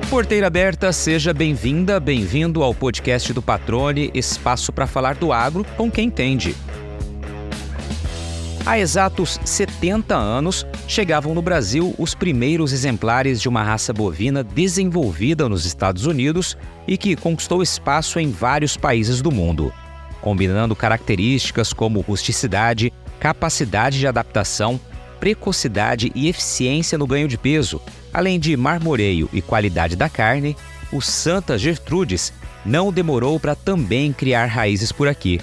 Porteira aberta, seja bem-vinda, bem-vindo ao podcast do Patrone, espaço para falar do agro com quem entende. Há exatos 70 anos, chegavam no Brasil os primeiros exemplares de uma raça bovina desenvolvida nos Estados Unidos e que conquistou espaço em vários países do mundo, combinando características como rusticidade, capacidade de adaptação, precocidade e eficiência no ganho de peso. Além de marmoreio e qualidade da carne, o Santa Gertrudes não demorou para também criar raízes por aqui.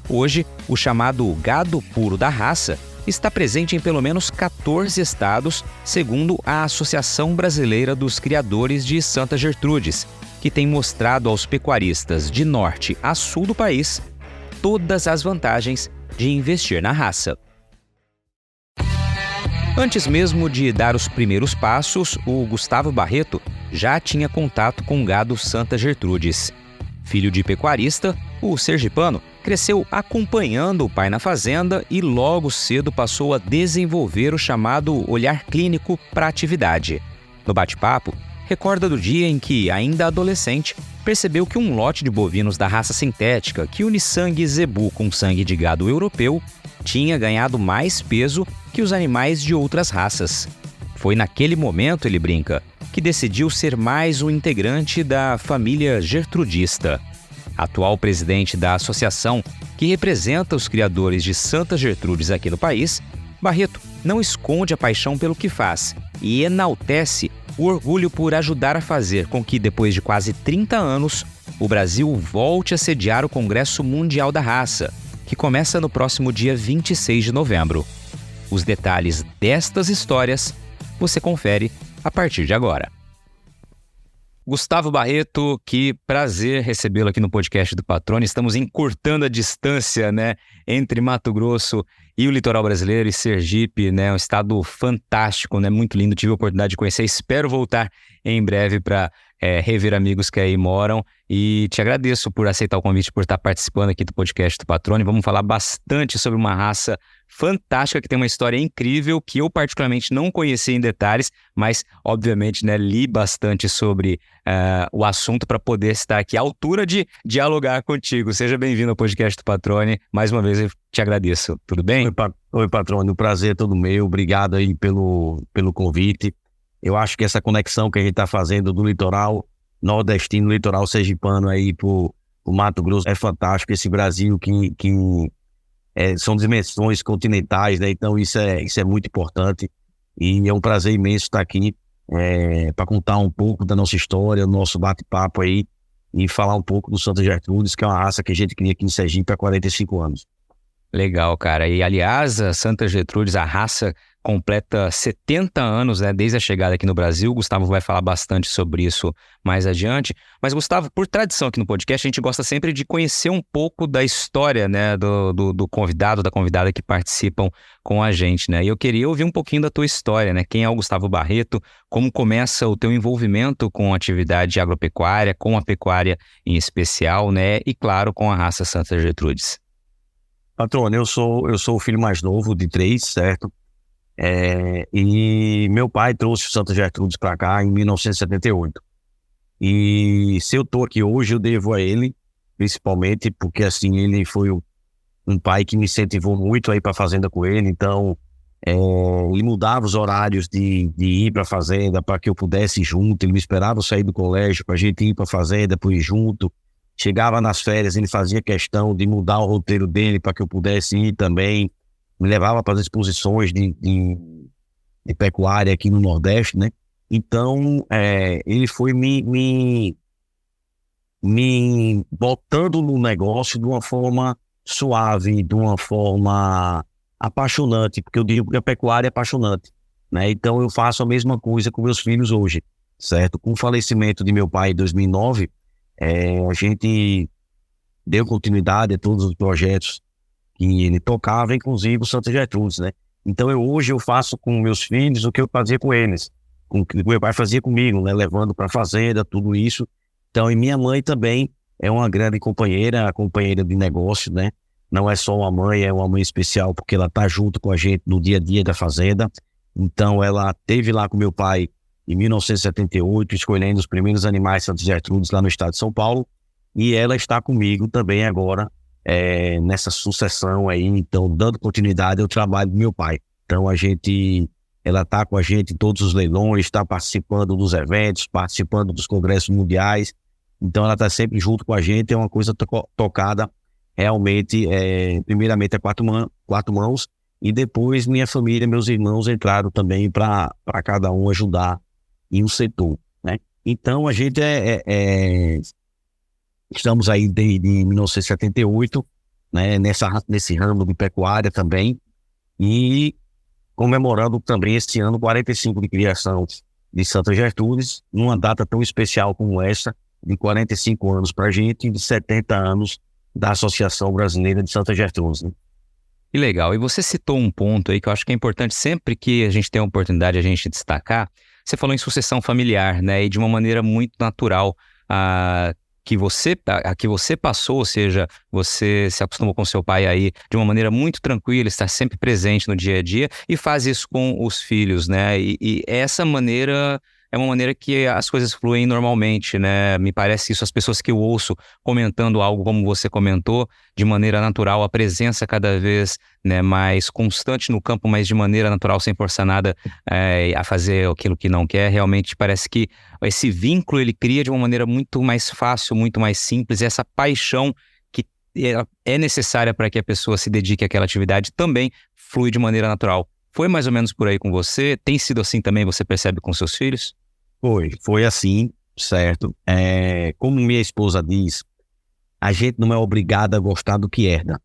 Hoje, o chamado gado puro da raça está presente em pelo menos 14 estados, segundo a Associação Brasileira dos Criadores de Santa Gertrudes, que tem mostrado aos pecuaristas de norte a sul do país todas as vantagens de investir na raça. Antes mesmo de dar os primeiros passos, o Gustavo Barreto já tinha contato com o gado Santa Gertrudes. Filho de pecuarista, o sergipano cresceu acompanhando o pai na fazenda e logo cedo passou a desenvolver o chamado olhar clínico para a atividade. No bate-papo, recorda do dia em que, ainda adolescente, percebeu que um lote de bovinos da raça sintética que une sangue zebu com sangue de gado europeu tinha ganhado mais peso que os animais de outras raças. Foi naquele momento, ele brinca, que decidiu ser mais um integrante da família gertrudista. Atual presidente da associação que representa os criadores de Santa Gertrudes aqui no país, Barreto não esconde a paixão pelo que faz e enaltece o orgulho por ajudar a fazer com que, depois de quase 30 anos, o Brasil volte a sediar o Congresso Mundial da Raça, que começa no próximo dia 26 de novembro. Os detalhes destas histórias você confere a partir de agora. Gustavo Barreto, que prazer recebê-lo aqui no podcast do Patrone. Estamos encurtando a distância, entre Mato Grosso e o litoral brasileiro e Sergipe, um estado fantástico, muito lindo. Tive a oportunidade de conhecer, espero voltar em breve para rever amigos que aí moram. E te agradeço por aceitar o convite, por estar participando aqui do podcast do Patrone. Vamos falar bastante sobre uma raça fantástica que tem uma história incrível que eu particularmente não conheci em detalhes, mas obviamente li bastante sobre o assunto para poder estar aqui à altura de dialogar contigo. Seja bem-vindo ao podcast do Patrone. Mais uma vez eu te agradeço. Tudo bem? Oi, Patrone. O prazer é todo meu. Obrigado aí pelo convite. Eu acho que essa conexão que a gente está fazendo do litoral nordestino, litoral sergipano aí pro Mato Grosso é fantástico. Esse Brasil que são dimensões continentais, então isso é muito importante e é um prazer imenso estar aqui para contar um pouco da nossa história, do nosso bate-papo aí e falar um pouco do Santa Gertrudes, que é uma raça que a gente cria aqui em Sergipe há 45 anos. Legal, cara. E aliás, a Santa Gertrudes, a raça, completa 70 anos, desde a chegada aqui no Brasil. O Gustavo vai falar bastante sobre isso mais adiante. Mas, Gustavo, por tradição aqui no podcast, a gente gosta sempre de conhecer um pouco da história, do convidado, da convidada que participam com a gente, E eu queria ouvir um pouquinho da tua história, Quem é o Gustavo Barreto? Como começa o teu envolvimento com a atividade agropecuária, com a pecuária em especial, E, claro, com a raça Santa Gertrudes. Patrone, eu sou o filho mais novo de 3, certo? E meu pai trouxe o Santa Gertrudes para cá em 1978. E se eu tô aqui hoje, eu devo a ele, principalmente porque assim, ele foi um pai que me incentivou muito a ir para a fazenda com ele. Então, ele mudava os horários de ir para a fazenda para que eu pudesse ir junto. Ele me esperava eu sair do colégio para a gente ir para a fazenda, para ir junto. Chegava nas férias, ele fazia questão de mudar o roteiro dele para que eu pudesse ir também. Me levava para as exposições de pecuária aqui no Nordeste, Então, ele foi me botando no negócio de uma forma suave, de uma forma apaixonante, porque eu digo que a pecuária é apaixonante, Então, eu faço a mesma coisa com meus filhos hoje, certo? Com o falecimento de meu pai em 2009, a gente deu continuidade a todos os projetos que ele tocava, inclusive o Santa Gertrudes, Então hoje eu faço com meus filhos o que eu fazia com eles, com o que meu pai fazia comigo, levando para a fazenda, tudo isso. Então, e minha mãe também é uma grande companheira de negócio, Não é só uma mãe, é uma mãe especial, porque ela está junto com a gente no dia a dia da fazenda. Então, ela esteve lá com meu pai em 1978, escolhendo os primeiros animais Santa Gertrudes lá no estado de São Paulo, e ela está comigo também agora, nessa sucessão aí, então dando continuidade ao trabalho do meu pai. Então ela está com a gente em todos os leilões, está participando dos eventos, participando dos congressos mundiais, então ela está sempre junto com a gente, é uma coisa tocada realmente, primeiramente a quatro mãos, e depois minha família, meus irmãos entraram também para cada um ajudar em um setor, né? Então a gente estamos aí desde 1978, né, nesse ramo de pecuária também, e comemorando também este ano 45 de criação de Santa Gertrudes, numa data tão especial como essa, de 45 anos para a gente e de 70 anos da Associação Brasileira de Santa Gertrudes, né? Que legal. E você citou um ponto aí que eu acho que é importante sempre que a gente tem a oportunidade de a gente destacar. Você falou em sucessão familiar, né? E de uma maneira muito natural a que você passou, ou seja, você se acostumou com seu pai aí de uma maneira muito tranquila, está sempre presente no dia a dia e faz isso com os filhos, né? E essa maneira é uma maneira que as coisas fluem normalmente, né? Me parece isso, as pessoas que eu ouço comentando algo como você comentou, de maneira natural, a presença cada vez, né, mais constante no campo, mas de maneira natural, sem forçar nada a fazer aquilo que não quer. Realmente parece que esse vínculo ele cria de uma maneira muito mais fácil, muito mais simples, e essa paixão que é necessária para que a pessoa se dedique àquela atividade também flui de maneira natural. Foi mais ou menos por aí com você? Tem sido assim também, você percebe com seus filhos? Foi assim, certo? Como minha esposa diz, a gente não é obrigado a gostar do que herda.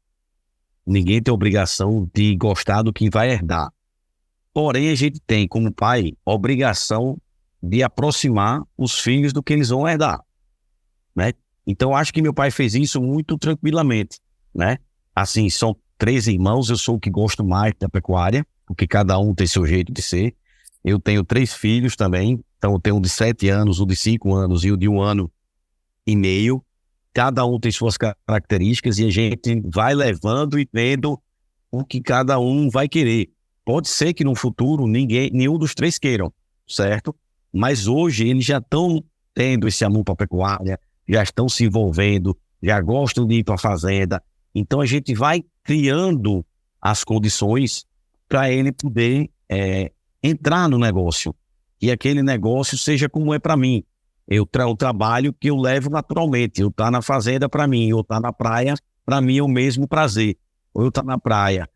Ninguém tem obrigação de gostar do que vai herdar. Porém, a gente tem, como pai, a obrigação de aproximar os filhos do que eles vão herdar, né? Então, acho que meu pai fez isso muito tranquilamente, né? Assim, são 3 irmãos, eu sou o que gosto mais da pecuária, porque cada um tem seu jeito de ser. Eu tenho 3 filhos também, então eu tenho um de 7 anos, um de 5 anos e um de 1 ano e meio. Cada um tem suas características e a gente vai levando e vendo o que cada um vai querer. Pode ser que no futuro nenhum dos 3 queiram, certo? Mas hoje eles já estão tendo esse amor para a pecuária, já estão se envolvendo, já gostam de ir para a fazenda. Então a gente vai criando as condições para ele poder entrar no negócio. E aquele negócio seja como é para mim. O trabalho que eu levo naturalmente. Eu estar na fazenda para mim, eu estar na praia, para mim é o mesmo prazer. Ou eu estar na praia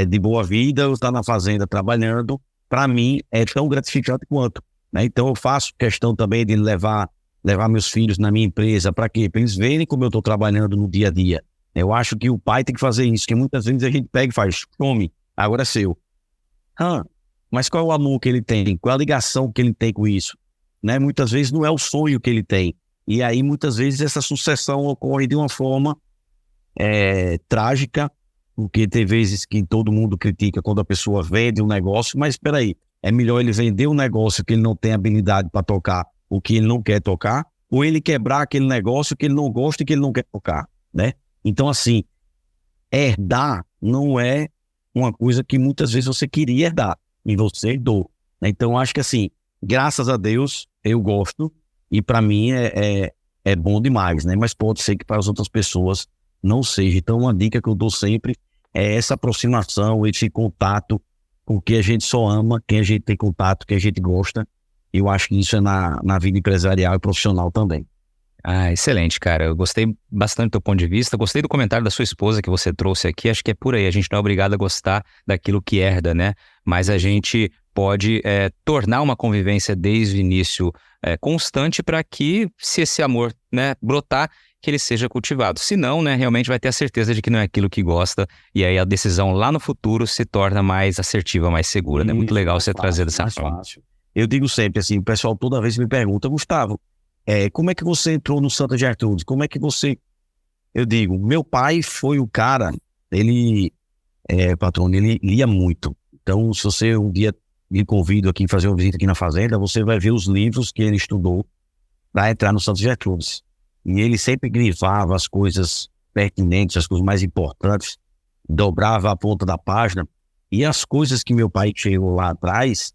de boa vida, eu estar na fazenda trabalhando, para mim é tão gratificante quanto, né? Então eu faço questão também de levar meus filhos na minha empresa. Para quê? Para eles verem como eu estou trabalhando no dia a dia. Eu acho que o pai tem que fazer isso, que muitas vezes a gente pega e faz, tome, agora é seu. Mas qual é o amor que ele tem? Qual é a ligação que ele tem com isso? Né? Muitas vezes não é o sonho que ele tem. E aí muitas vezes essa sucessão ocorre de uma forma trágica, porque tem vezes que todo mundo critica quando a pessoa vende um negócio, mas espera aí, é melhor ele vender um negócio que ele não tem habilidade para tocar, o que ele não quer tocar, ou ele quebrar aquele negócio que ele não gosta e que ele não quer tocar, né? Então assim, herdar não é uma coisa que muitas vezes você queria herdar, e você herdou, né? Então acho que assim, graças a Deus, eu gosto, e para mim é bom demais, né? Mas pode ser que para as outras pessoas não seja. Então uma dica que eu dou sempre é essa aproximação, esse contato, porque a gente só ama quem a gente tem contato, quem a gente gosta. Eu acho que isso é na vida empresarial e profissional também. Ah, excelente, cara. Eu gostei bastante do teu ponto de vista. Gostei do comentário da sua esposa que você trouxe aqui. Acho que é por aí. A gente não é obrigado a gostar daquilo que herda, né? Mas a gente pode tornar uma convivência desde o início constante para que, se esse amor, né, brotar, que ele seja cultivado. Se não, né, realmente vai ter a certeza de que não é aquilo que gosta, e aí a decisão lá no futuro se torna mais assertiva, mais segura, né? Muito legal você trazer dessa forma. Fácil. Eu digo sempre assim, o pessoal toda vez me pergunta, Gustavo, como é que você entrou no Santa Gertrudes? Como é que você... Eu digo, meu pai foi o cara, ele, patrônio, ele lia muito. Então, se você um dia me convida aqui fazer uma visita aqui na fazenda, você vai ver os livros que ele estudou para entrar no Santa Gertrudes. E ele sempre grifava as coisas pertinentes, as coisas mais importantes, dobrava a ponta da página, e as coisas que meu pai chegou lá atrás,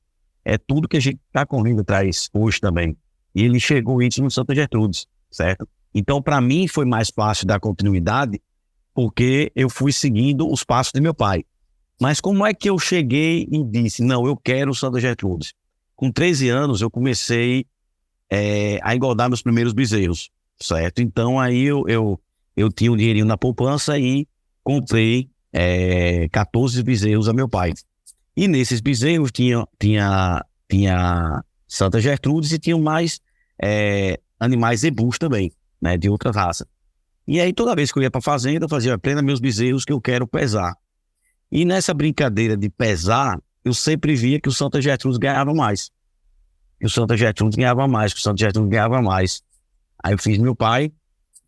é tudo que a gente está correndo atrás hoje também. E ele chegou isso no Santa Gertrudes, certo? Então, para mim, foi mais fácil dar continuidade, porque eu fui seguindo os passos de meu pai. Mas como é que eu cheguei e disse, não, eu quero o Santa Gertrudes? Com 13 anos, eu comecei a engordar meus primeiros bezerros, certo? Então, aí eu tinha um dinheirinho na poupança e comprei 14 bezerros a meu pai. E nesses bezerros tinha Santa Gertrudes e tinham mais animais zebus também, né, de outra raça. E aí toda vez que eu ia para a fazenda, eu fazia, prenda meus bezerros que eu quero pesar. E nessa brincadeira de pesar, eu sempre via que o Santa Gertrudes ganhava mais. Que o Santa Gertrudes ganhava mais, que o Santa Gertrudes ganhava mais. Aí eu fiz, meu pai,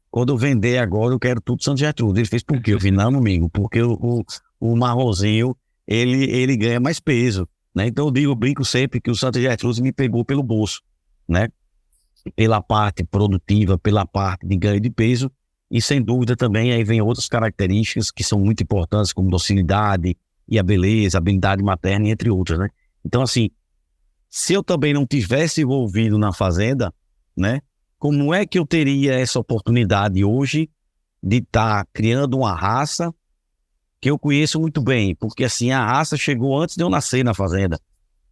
quando eu vender agora, eu quero tudo Santa Gertrudes. Ele fez, por quê? Eu fiz, não, amigo, porque o marronzinho, ele ganha mais peso, né? Então eu brinco sempre que o Santa Gertrudes me pegou pelo bolso, né? Pela parte produtiva, pela parte de ganho de peso, e sem dúvida também aí vem outras características que são muito importantes, como docilidade e a beleza, a habilidade materna, entre outras, né? Então, assim, se eu também não tivesse envolvido na fazenda, né? Como é que eu teria essa oportunidade hoje de estar criando uma raça que eu conheço muito bem? Porque, assim, a raça chegou antes de eu nascer na fazenda.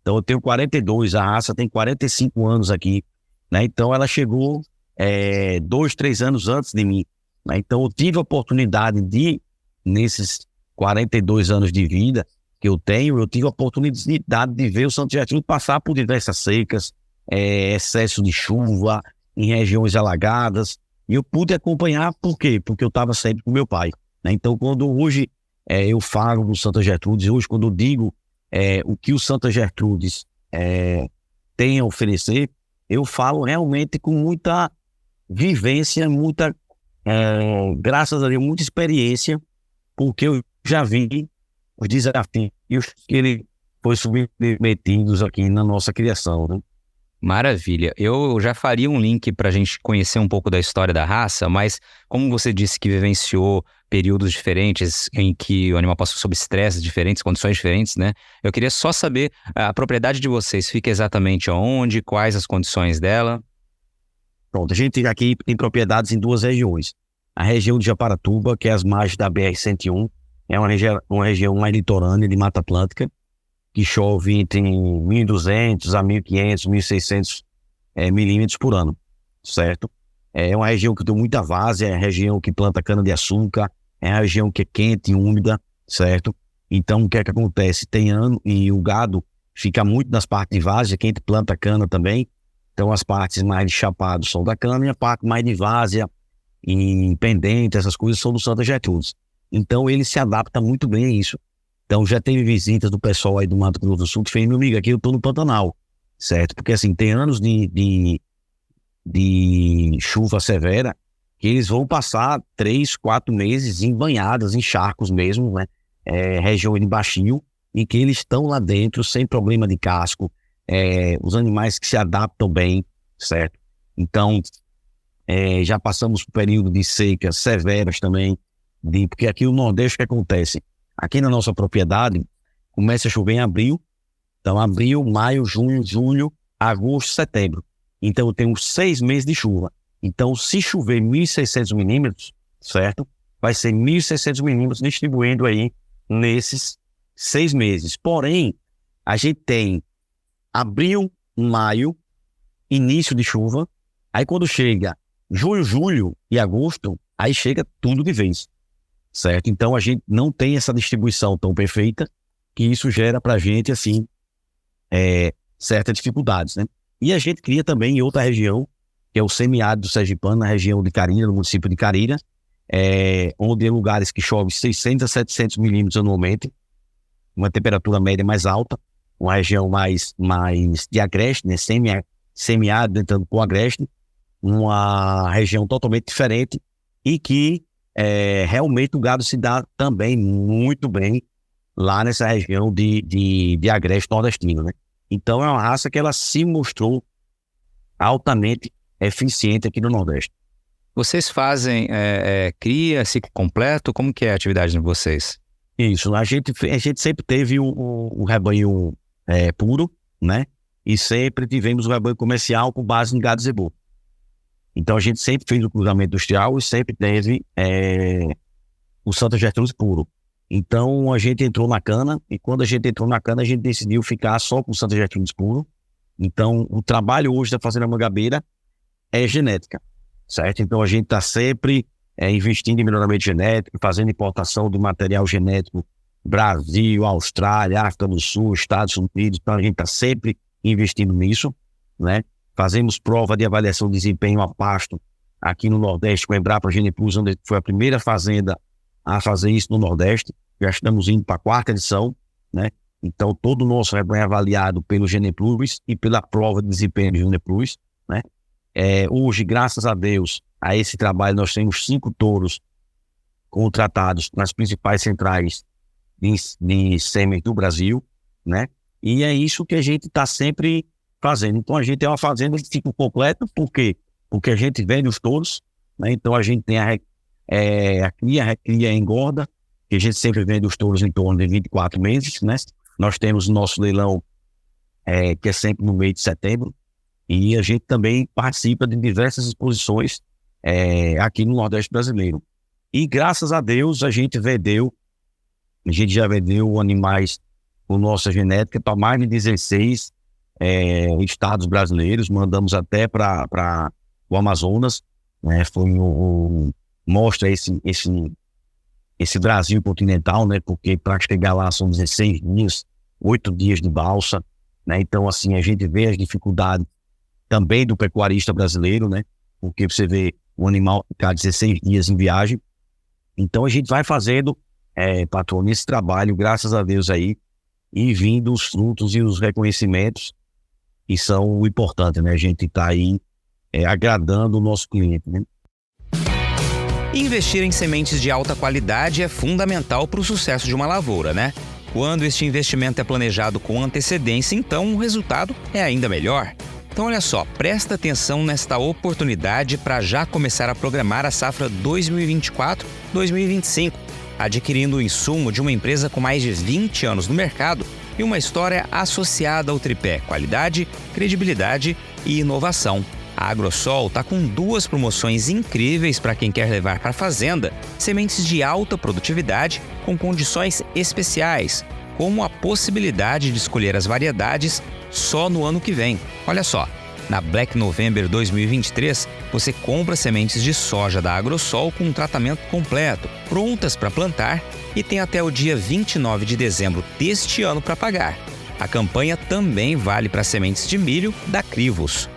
Então, eu tenho 42, a raça tem 45 anos aqui, né? Então, ela chegou 2, 3 anos antes de mim, né? Então, eu tive a oportunidade de, nesses 42 anos de vida que eu tenho, eu tive a oportunidade de ver o Santa Gertrudes passar por diversas secas, excesso de chuva, em regiões alagadas, e eu pude acompanhar, por quê? Porque eu estava sempre com meu pai, né? Então, quando hoje eu falo do Santa Gertrudes, hoje quando eu digo o que o Santa Gertrudes tem a oferecer, eu falo realmente com muita vivência, graças a Deus, muita experiência, porque eu já vi os desafios que ele foi submetidos aqui na nossa criação, né? Maravilha. Eu já faria um link para a gente conhecer um pouco da história da raça, mas como você disse que vivenciou períodos diferentes em que o animal passou sob estresse diferentes, condições diferentes, né? Eu queria só saber, a propriedade de vocês fica exatamente onde, quais as condições dela? Pronto, a gente aqui tem propriedades em 2 regiões. A região de Japaratuba, que é as margens da BR-101, é uma região mais litorânea de Mata Atlântica, que chove entre 1.200 a 1.500, 1.600 milímetros por ano, certo? É uma região que tem muita várzea, é a região que planta cana-de-açúcar, é a região que é quente e úmida, certo? Então, o que é que acontece? Tem ano e o gado fica muito nas partes de várzea, quem planta cana também. Então, as partes mais de chapado são da cana e a parte mais de várzea e pendente, essas coisas são do Santa Gertrudes. Então, ele se adapta muito bem a isso. Então, já teve visitas do pessoal aí do Mato Grosso do Sul que fez, meu amigo, aqui eu tô no Pantanal, certo? Porque, assim, tem anos de chuva severa que eles vão passar 3, 4 meses em banhadas, em charcos mesmo, né? Região de baixio, em que eles estão lá dentro sem problema de casco, os animais que se adaptam bem, certo? Então, já passamos por período de secas severas também, porque aqui no Nordeste o que acontece? Aqui na nossa propriedade, começa a chover em abril, então abril, maio, junho, julho, agosto, setembro. Então eu tenho 6 meses de chuva. Então se chover 1.600 milímetros, certo? Vai ser 1.600 milímetros distribuindo aí nesses 6 meses. Porém, a gente tem abril, maio, início de chuva, aí quando chega junho, julho e agosto, aí chega tudo de vez, certo? Então a gente não tem essa distribuição tão perfeita, que isso gera pra gente, assim, certas dificuldades, né? E a gente cria também em outra região, que é o semiárido sergipano, na região de Carira, no município de Carira, onde tem lugares que chove 600 a 700 milímetros anualmente, uma temperatura média mais alta, uma região mais de agreste, né? Semiárido entrando com agreste, uma região totalmente diferente e que realmente o gado se dá também muito bem lá nessa região de agreste nordestino, né? Então é uma raça que ela se mostrou altamente eficiente aqui no Nordeste. Vocês fazem cria, ciclo completo? Como que é a atividade de vocês? Isso, a gente sempre teve o rebanho puro, né? e sempre tivemos o rebanho comercial com base em gado zebu. Então a gente sempre fez o cruzamento industrial e sempre teve o Santa Gertrudes puro. Então a gente entrou na cana, e quando a gente entrou na cana, a gente decidiu ficar só com o Santa Gertrudes puro. Então o trabalho hoje da Fazenda Mangabeira é genética, certo? Então a gente está sempre investindo em melhoramento genético, fazendo importação do material genético Brasil, Austrália, África do Sul, Estados Unidos. Então a gente está sempre investindo nisso, né? Fazemos prova de avaliação de desempenho a pasto aqui no Nordeste com a Embrapa Geneplus, onde foi a primeira fazenda a fazer isso no Nordeste. Já estamos indo para a 4ª edição, né? Então todo o nosso rebanho é avaliado pelo Geneplus e pela prova de desempenho do Geneplus, né? Hoje, graças a Deus, a esse trabalho nós temos 5 touros contratados nas principais centrais de sêmen do Brasil, né? E é isso que a gente está sempre fazendo. Então a gente é uma fazenda que fica completa, por quê? Porque a gente vende os touros, né? Então a gente tem a cria, recria, engorda, que a gente sempre vende os touros em torno de 24 meses, né? Nós temos o nosso leilão, que é sempre no mês de setembro, e a gente também participa de diversas exposições aqui no Nordeste brasileiro. E graças a Deus a gente já vendeu animais com nossa genética para mais de 16 estados brasileiros. Mandamos até para o Amazonas, né? Mostra esse Brasil continental, né? Porque para chegar lá são 16 dias, 8 dias de balsa, né? Então assim, a gente vê as dificuldades também do pecuarista brasileiro, né? Porque você vê o animal ficar 16 dias em viagem. Então a gente vai fazendo, patrão, esse trabalho, graças a Deus aí, e vindo os frutos e os reconhecimentos, que são o importante, né? A gente está aí agradando o nosso cliente, né? Investir em sementes de alta qualidade é fundamental para o sucesso de uma lavoura, né? Quando este investimento é planejado com antecedência, então o resultado é ainda melhor. Então olha só, presta atenção nesta oportunidade para já começar a programar a safra 2024-2025, adquirindo o insumo de uma empresa com mais de 20 anos no mercado e uma história associada ao tripé qualidade, credibilidade e inovação. A Agrosol está com 2 promoções incríveis para quem quer levar para a fazenda sementes de alta produtividade com condições especiais, como a possibilidade de escolher as variedades só no ano que vem. Olha só, na Black November 2023, você compra sementes de soja da Agrosol com um tratamento completo, prontas para plantar, e tem até o dia 29 de dezembro deste ano para pagar. A campanha também vale para sementes de milho da Crivos.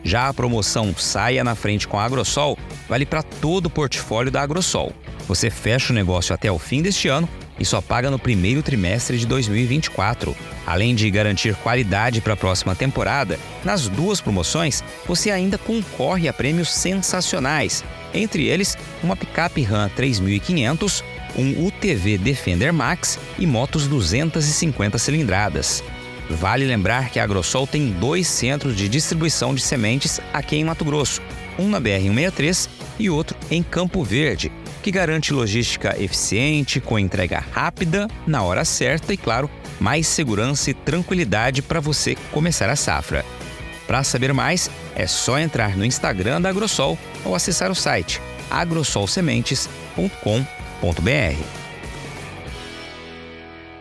Já a promoção Saia na Frente com a Agrosol vale para todo o portfólio da Agrosol. Você fecha o negócio até o fim deste ano e só paga no primeiro trimestre de 2024. Além de garantir qualidade para a próxima temporada, nas 2 promoções você ainda concorre a prêmios sensacionais. Entre eles, uma picape Ram 3500, um UTV Defender Max e motos 250 cilindradas. Vale lembrar que a Agrosol tem 2 centros de distribuição de sementes aqui em Mato Grosso, um na BR-163 e outro em Campo Verde, que garante logística eficiente, com entrega rápida, na hora certa e, claro, mais segurança e tranquilidade para você começar a safra. Para saber mais, é só entrar no Instagram da Agrosol ou acessar o site agrosolsementes.com.br.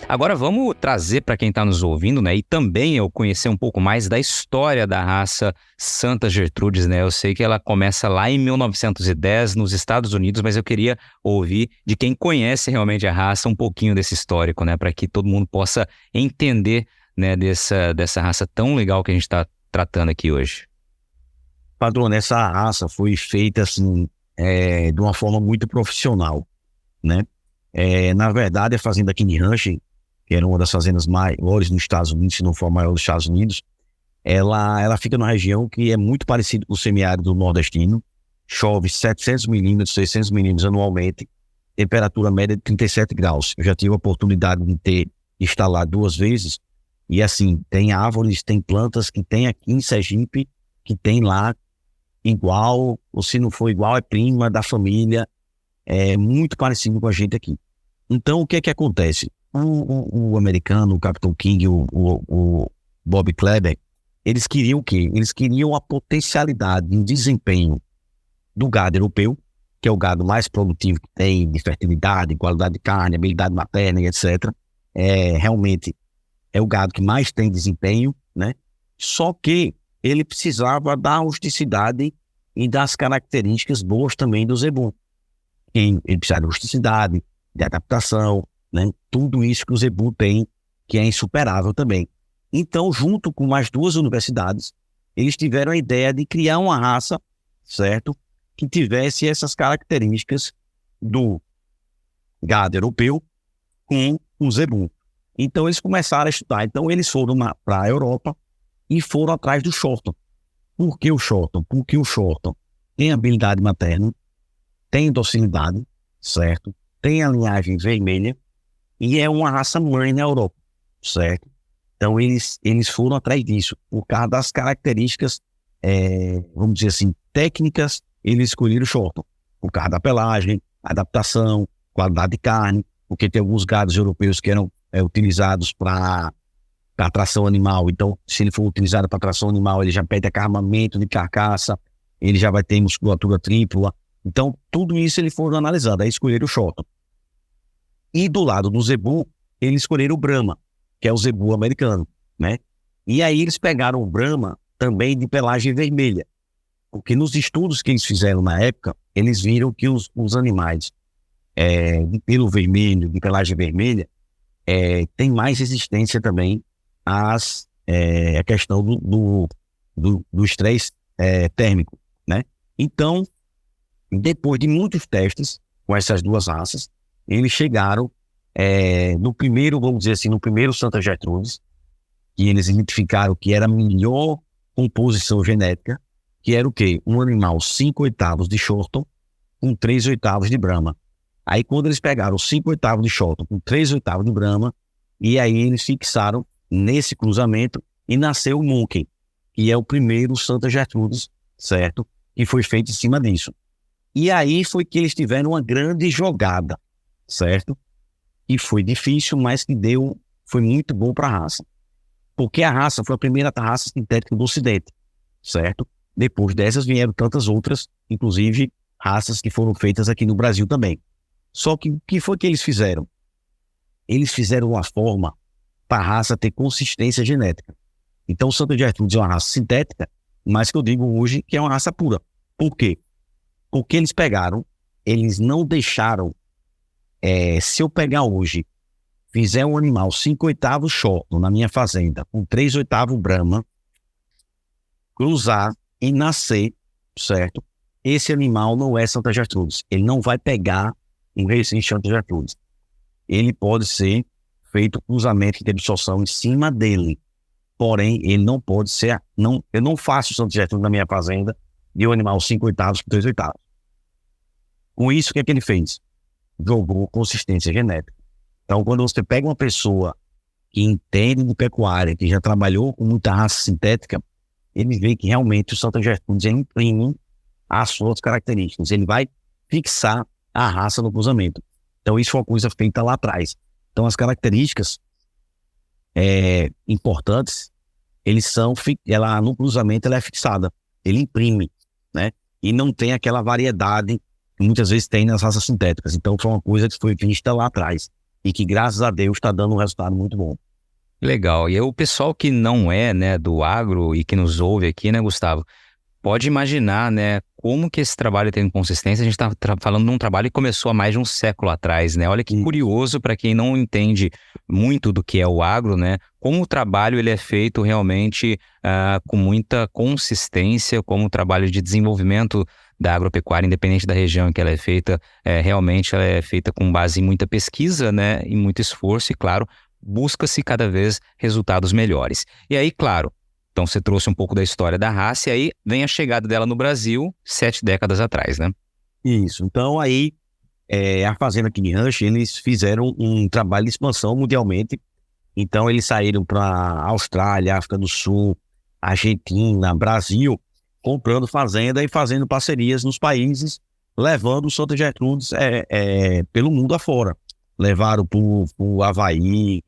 Agora vamos trazer para quem está nos ouvindo, né, e também eu conhecer um pouco mais da história da raça Santa Gertrudes, né? Eu sei que ela começa lá em 1910 nos Estados Unidos, mas eu queria ouvir de quem conhece realmente a raça um pouquinho desse histórico, né, para que todo mundo possa entender, né, dessa raça tão legal que a gente está tratando aqui hoje. Padrão, essa raça foi feita assim, de uma forma muito profissional, né? Na verdade, a fazenda aqui de Rancho, que era uma das fazendas maiores nos Estados Unidos, se não for a maior dos Estados Unidos, ela fica numa região que é muito parecida com o semiárido nordestino. Chove 700 milímetros, 600 milímetros anualmente, temperatura média de 37 graus. Eu já tive a oportunidade de estar lá 2 vezes, e assim, tem árvores, tem plantas que tem aqui em Sergipe, que tem lá igual, ou se não for igual, é prima da família, é muito parecido com a gente aqui. Então, o que é que acontece? O americano, o Capitão King, o Bob Kleber, eles queriam o quê? Eles queriam a potencialidade de desempenho do gado europeu, que é o gado mais produtivo que tem, de fertilidade, qualidade de carne, habilidade materna e etc. Realmente é o gado que mais tem desempenho, né? Só que ele precisava da rusticidade e das características boas também do zebu. Ele precisa de rusticidade, de adaptação, né? Tudo isso que o zebu tem, que é insuperável também. Então, junto com mais 2 universidades, eles tiveram a ideia de criar uma raça, certo? Que tivesse essas características do gado europeu com o zebu. Então, eles começaram a estudar. Então, eles foram para a Europa e foram atrás do Shorton. Por que o Shorton? Porque o Shorton tem habilidade materna, tem docilidade, certo? Tem a linhagem vermelha e é uma raça mãe na Europa, certo? Então, eles foram atrás disso. Por causa das características, vamos dizer assim, técnicas, eles escolheram o Shorton. Por causa da pelagem, adaptação, qualidade de carne, porque tem alguns gados europeus que eram utilizados para tração animal. Então, se ele for utilizado para tração animal, ele já pede acarmamento de carcaça, ele já vai ter musculatura tripla. Então, tudo isso eles foram analisando. Aí escolheram o Shorton. E do lado do zebu, eles escolheram o Brahma, que é o zebu americano, né? E aí eles pegaram o Brahma também de pelagem vermelha. Porque nos estudos que eles fizeram na época, eles viram que os animais de pelo vermelho, de pelagem vermelha, tem mais resistência também à questão do estresse térmico, né? Então, depois de muitos testes com essas 2 raças, eles chegaram no primeiro, vamos dizer assim, no primeiro Santa Gertrudes, que eles identificaram que era a melhor composição genética, que era o quê? Um animal 5/8 de Shorton com 3/8 de Brahma. Aí quando eles pegaram 5/8 de Shorton com 3/8 de Brahma, e aí eles fixaram nesse cruzamento e nasceu o Monkey, que é o primeiro Santa Gertrudes, certo? Que foi feito em cima disso. E aí foi que eles tiveram uma grande jogada, certo? E foi difícil, mas que foi muito bom para a raça. Porque a raça foi a primeira raça sintética do Ocidente, certo? Depois dessas vieram tantas outras, inclusive raças que foram feitas aqui no Brasil também. Só que o que foi que eles fizeram? Eles fizeram uma forma para a raça ter consistência genética. Então o Santa Gertrudes é uma raça sintética, mas que eu digo hoje que é uma raça pura. Por quê? Porque eles não deixaram, se eu pegar hoje, fizer um animal 5/8 Shorton na minha fazenda, com 3/8 Brahma, cruzar e nascer, certo? Esse animal não é Santa Gertrudes. Ele não vai pegar um racing Santa Gertrudes. Ele pode ser feito cruzamento de absorção em cima dele. Porém, ele não pode ser... eu não faço Santa Gertrudes na minha fazenda de um animal 5/8 com 3/8. Com isso, o que é que ele fez? Jogou consistência genética. Então, quando você pega uma pessoa que entende de pecuária, que já trabalhou com muita raça sintética, ele vê que realmente o Santa Gertrudes imprime as suas características. Ele vai fixar a raça no cruzamento. Então, isso foi uma coisa feita lá atrás. Então, as características importantes, ela no cruzamento ela é fixada. Ele imprime, né? E não tem aquela variedade que muitas vezes tem nas raças sintéticas. Então, foi uma coisa que foi vista lá atrás. E que, graças a Deus, está dando um resultado muito bom. Legal. E aí, o pessoal que não é, né, do agro e que nos ouve aqui, né, Gustavo, pode imaginar, né, como que esse trabalho tem consistência. A gente está falando de um trabalho que começou há mais de um século atrás, né? Olha que curioso para quem não entende muito do que é o agro, né? Como o trabalho ele é feito realmente com muita consistência, como o trabalho de desenvolvimento da agropecuária, independente da região em que ela é feita, realmente ela é feita com base em muita pesquisa, né, e muito esforço e, claro, busca-se cada vez resultados melhores. E aí, claro, então você trouxe um pouco da história da raça e aí vem a chegada dela no Brasil 7 décadas atrás, né? Isso. Então aí, a fazenda aqui de Rancho, eles fizeram um trabalho de expansão mundialmente. Então eles saíram para Austrália, África do Sul, Argentina, Brasil, comprando fazenda e fazendo parcerias nos países, levando o Santa Gertrudes pelo mundo afora. Levaram para o Havaí,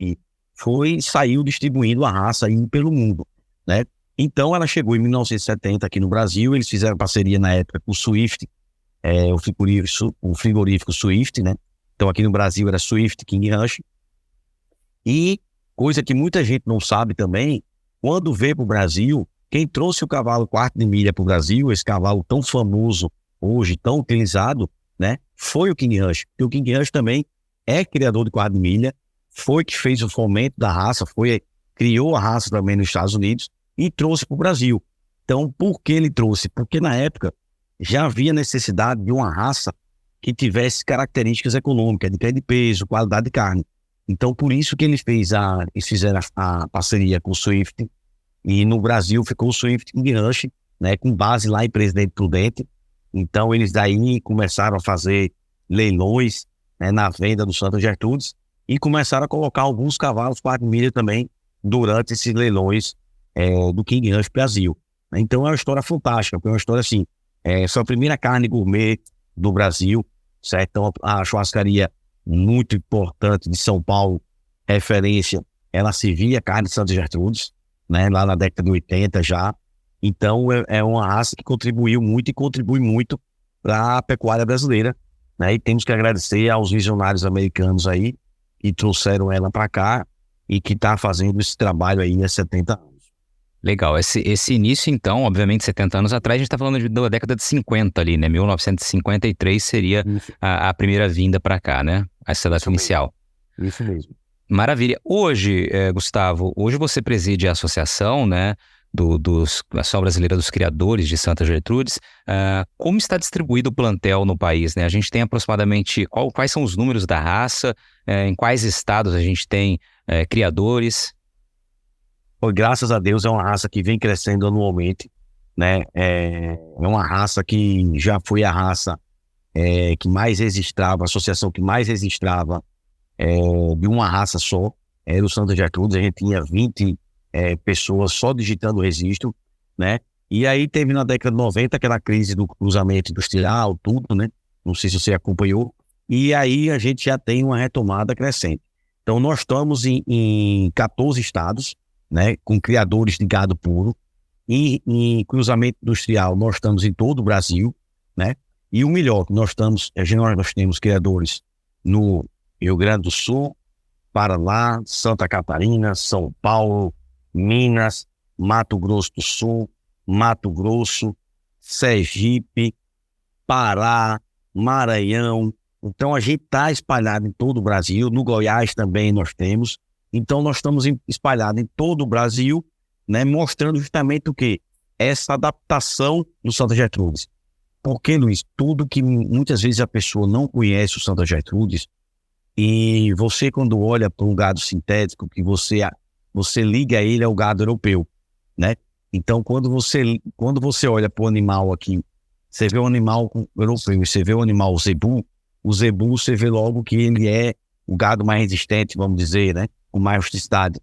saiu distribuindo a raça aí pelo mundo, né? Então, ela chegou em 1970 aqui no Brasil, eles fizeram parceria na época com o Swift, o frigorífico Swift, né? Então, aqui no Brasil era Swift King Ranch. E, coisa que muita gente não sabe também, quando veio para o Brasil, quem trouxe o cavalo quarto de milha para o Brasil, esse cavalo tão famoso hoje, tão utilizado, né? Foi o King Ranch. E o King Ranch também é criador de quarto de milha, foi que fez o fomento da raça, criou a raça também nos Estados Unidos e trouxe para o Brasil. Então, por que ele trouxe? Porque na época já havia necessidade de uma raça que tivesse características econômicas, de pé de peso, qualidade de carne. Então, por isso que eles fizeram a parceria com o Swift, e no Brasil ficou o Swift King Ranch, né, com base lá em Presidente Prudente. Então, eles daí começaram a fazer leilões, né, na venda do Santa Gertrudes, e começaram a colocar alguns cavalos quarto de milha também durante esses leilões do King Ranch Brasil. Então, é uma história fantástica, porque é uma história assim, foi a primeira carne gourmet do Brasil, certo? Então, a churrascaria muito importante de São Paulo, referência, ela servia carne de Santa Gertrudes, né, lá na década de 80 já. Então, é uma raça que contribuiu muito e contribui muito para a pecuária brasileira, né? E temos que agradecer aos visionários americanos aí, que trouxeram ela para cá e que está fazendo esse trabalho aí há 70 anos. Legal. Esse início, então, obviamente, 70 anos atrás, a gente está falando da década de 50 ali, né? 1953 seria a primeira vinda para cá, né? Essa data inicial. Isso mesmo. Maravilha. Hoje, Gustavo, hoje você preside a associação, né? Associação Brasileira dos Criadores de Santa Gertrudes. Como está distribuído o plantel no país, né? A gente tem aproximadamente, quais são os números da raça, em quais estados a gente tem criadores? Graças a Deus é uma raça que vem crescendo anualmente, né? É uma raça que já foi a raça que mais registrava, a associação que mais registrava de uma raça só, era o Santa Gertrudes. A gente tinha 20 pessoas só digitando o registro, né? E aí teve na década de 90 aquela crise do cruzamento industrial, tudo, né? Não sei se você acompanhou. E aí a gente já tem uma retomada crescente. Então nós estamos em 14 estados, né? Com criadores de gado puro. E em cruzamento industrial nós estamos em todo o Brasil, né? E o melhor, nós temos criadores no Rio Grande do Sul, Paraná, Santa Catarina, São Paulo, Minas, Mato Grosso do Sul, Mato Grosso, Sergipe, Pará, Maranhão. Então a gente está espalhado em todo o Brasil, no Goiás também nós temos. Então nós estamos espalhados em todo o Brasil, né, mostrando justamente o quê? Essa adaptação do Santa Gertrudes. Porque, Luiz, tudo que muitas vezes a pessoa não conhece o Santa Gertrudes, e você quando olha para um gado sintético, que você liga ele ao gado europeu, né? Então, quando você olha para o animal aqui, você vê o animal europeu, você vê o animal zebu, o zebu você vê logo que ele é o gado mais resistente, vamos dizer, né? Com mais rusticidade.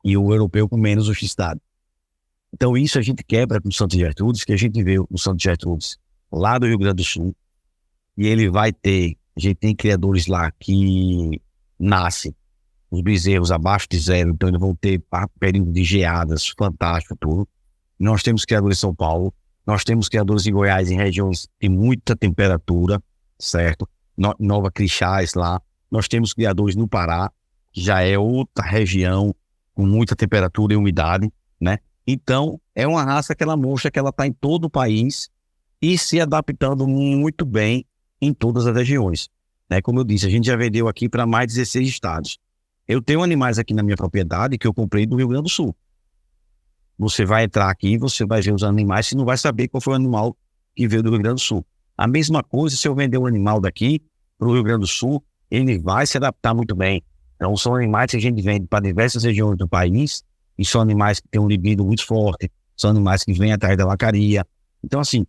E o europeu com menos rusticidade. Então, isso a gente quebra com o Santa Gertrudes, que a gente vê o Santa Gertrudes lá do Rio Grande do Sul, e ele vai ter, a gente tem criadores lá que nascem os bezerros abaixo de zero, então eles vão ter período de geadas, fantástico, tudo. Nós temos criadores em São Paulo, nós temos criadores em Goiás, em regiões de muita temperatura, certo? Nova Crixás lá, nós temos criadores no Pará, que já é outra região com muita temperatura e umidade, né? Então, é uma raça que ela mostra que ela está em todo o país e se adaptando muito bem em todas as regiões, né? Como eu disse, a gente já vendeu aqui para mais de 16 estados. Eu tenho animais aqui na minha propriedade que eu comprei do Rio Grande do Sul. Você vai entrar aqui, você vai ver os animais, você não vai saber qual foi o animal que veio do Rio Grande do Sul. A mesma coisa, se eu vender um animal daqui para o Rio Grande do Sul, ele vai se adaptar muito bem. Então, são animais que a gente vende para diversas regiões do país, e são animais que têm um libido muito forte, são animais que vêm atrás da vacaria. Então, assim,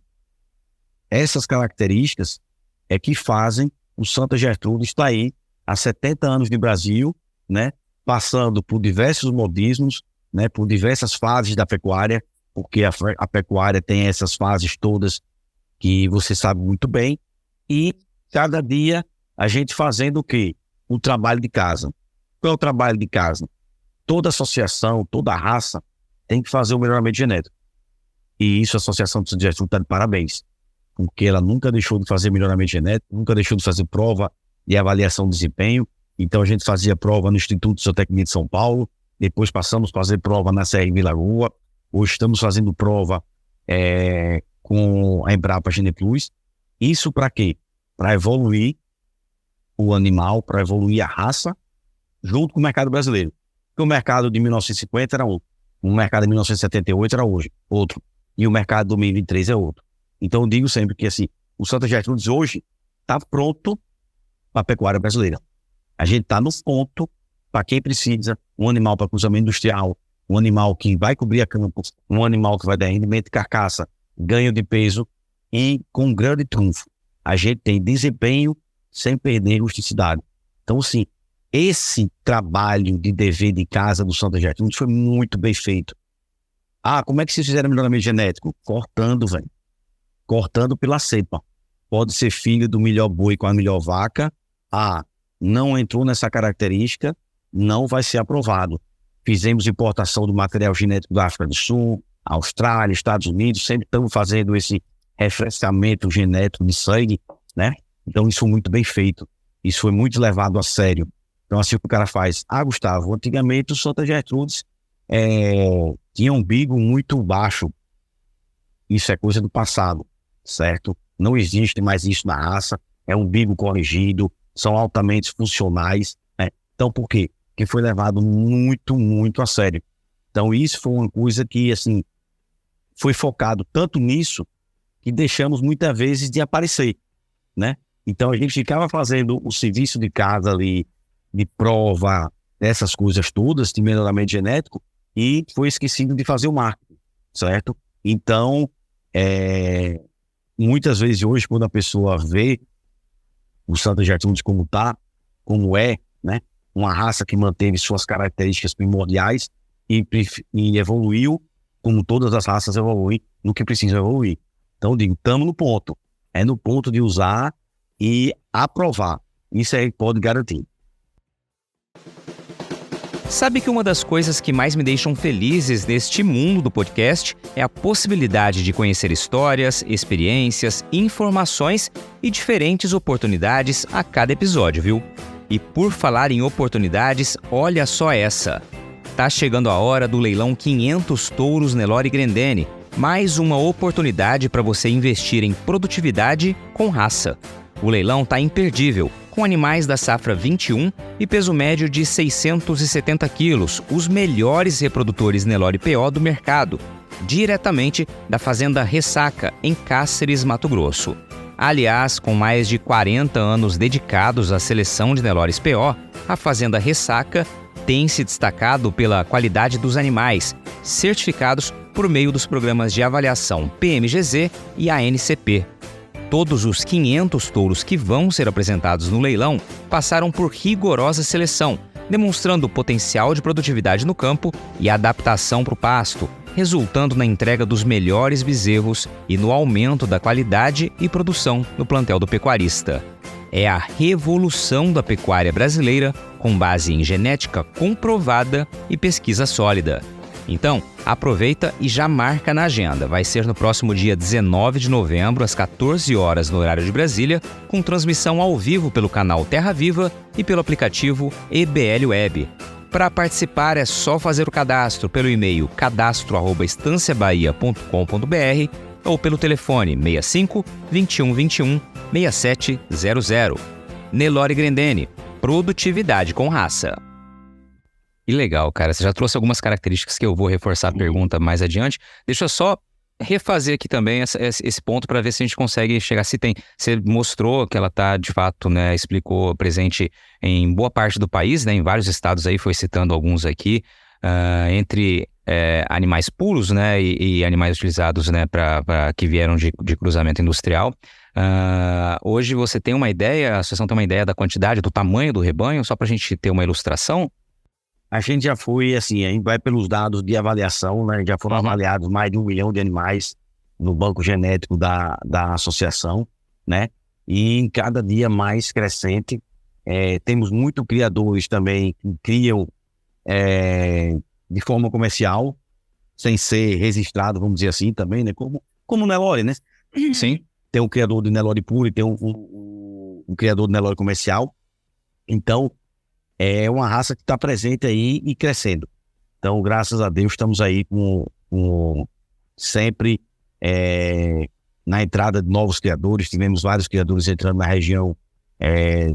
essas características é que fazem o Santa Gertrudes estar aí há 70 anos de Brasil, né, passando por diversos modismos, né, por diversas fases da pecuária, porque a pecuária tem essas fases todas que você sabe muito bem, e cada dia a gente fazendo o quê? O trabalho de casa. Qual é o trabalho de casa? Toda associação, toda raça tem que fazer o melhoramento genético. E isso a Associação de Santa Gertrudes está de parabéns, porque ela nunca deixou de fazer melhoramento genético, nunca deixou de fazer prova de avaliação de desempenho. Então a gente fazia prova no Instituto de Zootecnia de São Paulo, depois passamos a fazer prova na CRM Lagoa, hoje estamos fazendo prova com a Embrapa Geneplus. Isso para quê? Para evoluir o animal, para evoluir a raça, junto com o mercado brasileiro. Porque o mercado de 1950 era um, o mercado de 1978 era hoje outro, e o mercado de 2023 é outro. Então eu digo sempre que assim, o Santa Gertrudes hoje está pronto para a pecuária brasileira. A gente está no ponto para quem precisa, um animal para cruzamento industrial, um animal que vai cobrir a campo, um animal que vai dar rendimento de carcaça, ganho de peso, e com um grande trunfo, a gente tem desempenho sem perder rusticidade. Então, assim, esse trabalho de dever de casa do Santa Gertrudes foi muito bem feito. Como é que vocês fizeram melhoramento genético? Cortando, velho. Cortando pela cepa. Pode ser filho do melhor boi com a melhor vaca. Não entrou nessa característica, não vai ser aprovado. Fizemos importação do material genético da África do Sul, Austrália, Estados Unidos, sempre estamos fazendo esse refrescamento genético de sangue, né? Então isso foi muito bem feito, isso foi muito levado a sério. Então assim o que o cara faz, Gustavo, antigamente o Santa Gertrudes tinha um umbigo muito baixo, isso é coisa do passado, certo? Não existe mais isso na raça, é um umbigo corrigido, são altamente funcionais, né? Então por quê? Porque foi levado muito, muito a sério. Então isso foi uma coisa que assim, foi focado tanto nisso, que deixamos muitas vezes de aparecer, né? Então a gente ficava fazendo o serviço de casa ali, de prova, essas coisas todas, de melhoramento genético, e foi esquecido de fazer o marketing, certo? Então, muitas vezes hoje, quando a pessoa vê o Santa Gertrudes como é, né? Uma raça que manteve suas características primordiais e evoluiu, como todas as raças evoluem, no que precisam evoluir. Então, eu digo, estamos no ponto. É no ponto de usar e aprovar. Isso aí pode garantir. Sabe que uma das coisas que mais me deixam felizes neste mundo do podcast é a possibilidade de conhecer histórias, experiências, informações e diferentes oportunidades a cada episódio, viu? E por falar em oportunidades, olha só essa. Tá chegando a hora do leilão 500 touros Nelore Grendene. Mais uma oportunidade para você investir em produtividade com raça. O leilão tá imperdível, com animais da safra 21 e peso médio de 670 quilos, os melhores reprodutores Nelore PO do mercado, diretamente da Fazenda Ressaca, em Cáceres, Mato Grosso. Aliás, com mais de 40 anos dedicados à seleção de Nelores PO, a Fazenda Ressaca tem se destacado pela qualidade dos animais, certificados por meio dos programas de avaliação PMGZ e ANCP. Todos os 500 touros que vão ser apresentados no leilão passaram por rigorosa seleção, demonstrando potencial de produtividade no campo e adaptação para o pasto, resultando na entrega dos melhores bezerros e no aumento da qualidade e produção no plantel do pecuarista. É a revolução da pecuária brasileira, com base em genética comprovada e pesquisa sólida. Então, aproveita e já marca na agenda. Vai ser no próximo dia 19 de novembro, às 14 horas no horário de Brasília, com transmissão ao vivo pelo canal Terra Viva e pelo aplicativo EBL Web. Para participar é só fazer o cadastro pelo e-mail cadastro@estanciabahia.com.br ou pelo telefone 65 21 21 6700. Nelore Grendene, produtividade com raça. Que legal, cara. Você já trouxe algumas características que eu vou reforçar a pergunta mais adiante. Deixa eu só refazer aqui também esse ponto para ver se a gente consegue chegar. Se tem, você mostrou que ela está, de fato, né, explicou presente em boa parte do país, né, em vários estados aí, foi citando alguns aqui, entre animais puros, né, e animais utilizados, né, que vieram de cruzamento industrial. Hoje você tem uma ideia, a associação tem uma ideia da quantidade, do tamanho do rebanho, só para a gente ter uma ilustração? A gente já foi, assim, a gente vai pelos dados de avaliação, né? Já foram avaliados mais de 1 milhão de animais no banco genético da associação, né? E em cada dia mais crescente, temos muitos criadores também que criam de forma comercial, sem ser registrado, vamos dizer assim, também, né? Como o Nelore, né? Sim. Tem um criador de Nelore puro e tem um criador de Nelore comercial. Então, é uma raça que está presente aí e crescendo. Então, graças a Deus, estamos aí sempre na entrada de novos criadores. Tivemos vários criadores entrando na região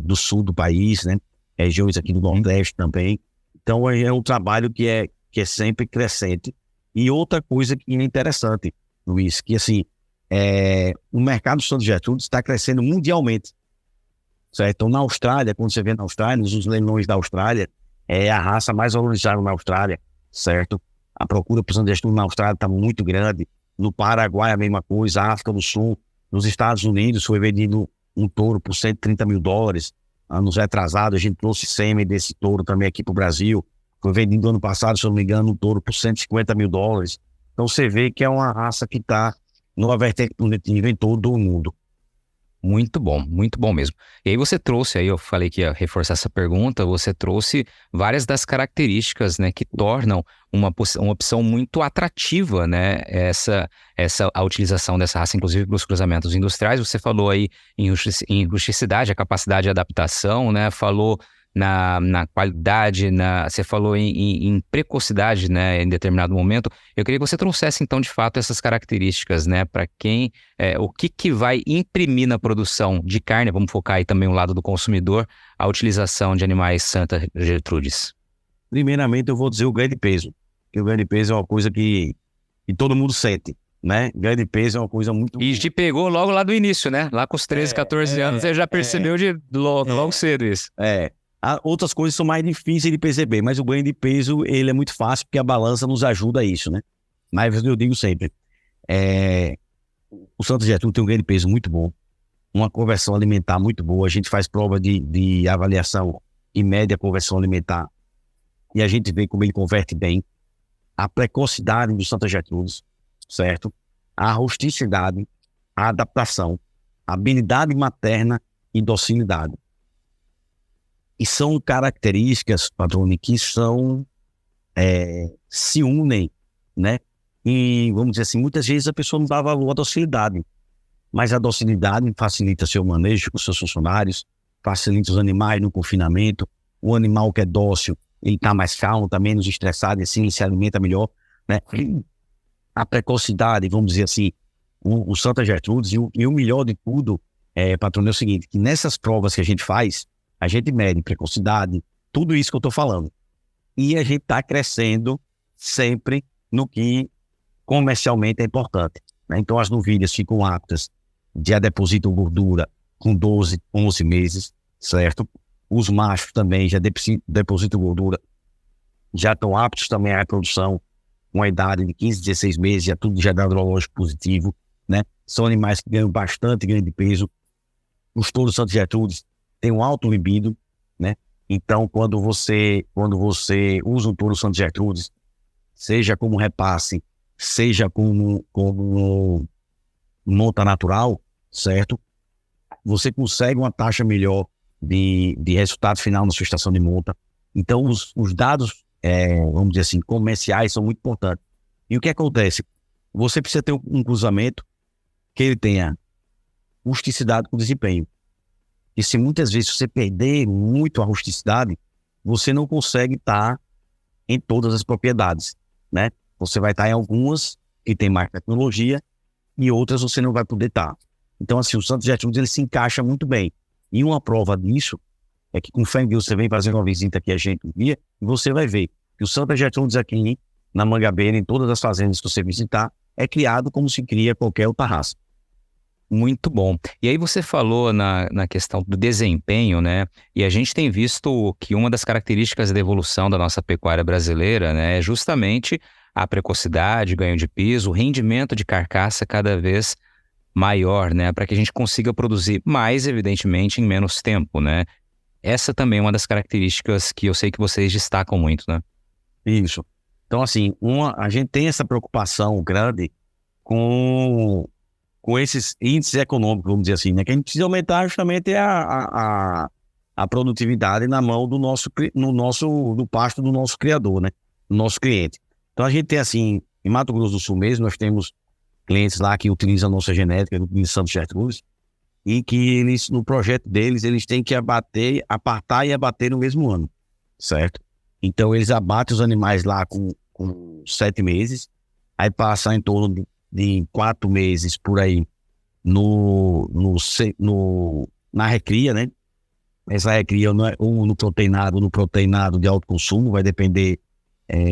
do sul do país, né? Regiões aqui do Nordeste também. Então, é um trabalho que é sempre crescente. E outra coisa que é interessante, Luiz, que assim, o mercado do Santo Gertrudes está crescendo mundialmente. Certo? Então, na Austrália, quando você vê na Austrália, nos leilões da Austrália, é a raça mais valorizada na Austrália, certo? A procura por Santo Gertrudes na Austrália está muito grande. No Paraguai, a mesma coisa. África do Sul, nos Estados Unidos, foi vendido um touro por $130 mil. Anos retrasados, a gente trouxe sêmen desse touro também aqui para o Brasil. Foi vendido ano passado, se eu não me engano, um touro por $150 mil. Então, você vê que é uma raça que está numa vertente positiva em todo o mundo. Muito bom mesmo. E aí você trouxe, aí eu falei que ia reforçar essa pergunta, você trouxe várias das características, né, que tornam uma opção muito atrativa, né, a utilização dessa raça, inclusive para os cruzamentos industriais. Você falou aí em rusticidade, a capacidade de adaptação, né, falou na qualidade, você falou em precocidade, né, em determinado momento. Eu queria que você trouxesse, então, de fato, essas características, né, para quem, o que vai imprimir na produção de carne, vamos focar aí também o lado do consumidor, a utilização de animais Santa Gertrudes. Primeiramente, eu vou dizer o ganho de peso, porque o ganho de peso é uma coisa que todo mundo sente, né? Ganho de peso é uma coisa muito... E te pegou logo lá do início, né? Lá com os 13, 14 anos, você já percebeu logo cedo isso. Outras coisas são mais difíceis de perceber, mas o ganho de peso, ele é muito fácil, porque a balança nos ajuda a isso, né? Mas eu digo sempre, o Santa Gertrudes tem um ganho de peso muito bom, uma conversão alimentar muito boa, a gente faz prova de avaliação e média conversão alimentar, e a gente vê como ele converte bem, a precocidade do Santa Gertrudes, certo? A rusticidade, a adaptação, a habilidade materna e docilidade. E são características, Padrone, que se unem, né? E, vamos dizer assim, muitas vezes a pessoa não dá valor à docilidade, mas a docilidade facilita seu manejo com seus funcionários, facilita os animais no confinamento, o animal que é dócil, ele está mais calmo, está menos estressado, e assim ele se alimenta melhor, né? A precocidade, vamos dizer assim, o Santa Gertrudes, e o melhor de tudo, Patrônio, é o seguinte, que nessas provas que a gente faz, a gente mede precocidade, tudo isso que eu estou falando. E a gente está crescendo sempre no que comercialmente é importante, né? Então as novilhas ficam aptas, já depositam gordura com 12, 11 meses, certo? Os machos também já depositam gordura, já estão aptos também à reprodução, com a idade de 15, 16 meses, já dá neurológico positivo, né? São animais que ganham bastante ganho de peso. Os touros Santa Gertrudes têm um alto libido, né? Então, quando você usa um touro Santa Gertrudes, seja como repasse, seja como monta natural, certo? Você consegue uma taxa melhor de resultado final na sua estação de monta. Então, os dados, vamos dizer assim, comerciais são muito importantes. E o que acontece? Você precisa ter um cruzamento que ele tenha rusticidade com desempenho. E se muitas vezes você perder muito a rusticidade, você não consegue estar em todas as propriedades, né? Você vai estar em algumas que tem mais tecnologia e outras você não vai poder estar. Então, assim, o Santa Gertrudes, ele se encaixa muito bem. E uma prova disso é que com fé em Deus você vem fazer uma visita aqui a gente um dia e você vai ver que o Santa Gertrudes aqui na Mangabeira, em todas as fazendas que você visitar, é criado como se cria qualquer outra raça. Muito bom. E aí você falou na questão do desempenho, né? E a gente tem visto que uma das características da evolução da nossa pecuária brasileira, né, é justamente a precocidade, ganho de peso, o rendimento de carcaça cada vez maior, né? Para que a gente consiga produzir mais, evidentemente, em menos tempo, né? Essa também é uma das características que eu sei que vocês destacam muito, né? Isso. Então, assim, a gente tem essa preocupação grande com esses índices econômicos, vamos dizer assim, né? Que a gente precisa aumentar justamente a produtividade na mão do pasto do nosso criador, né? Do nosso cliente. Então a gente tem, assim, Em Mato Grosso do Sul mesmo, nós temos clientes lá que utilizam a nossa genética, de Santos Gertrudes, e que eles, no projeto deles, eles têm que apartar e abater no mesmo ano, certo? Então, eles abatem os animais lá com 7 meses, aí passa em torno de 4 meses por aí na recria, né? Essa recria não é ou no proteinado de alto consumo, vai depender,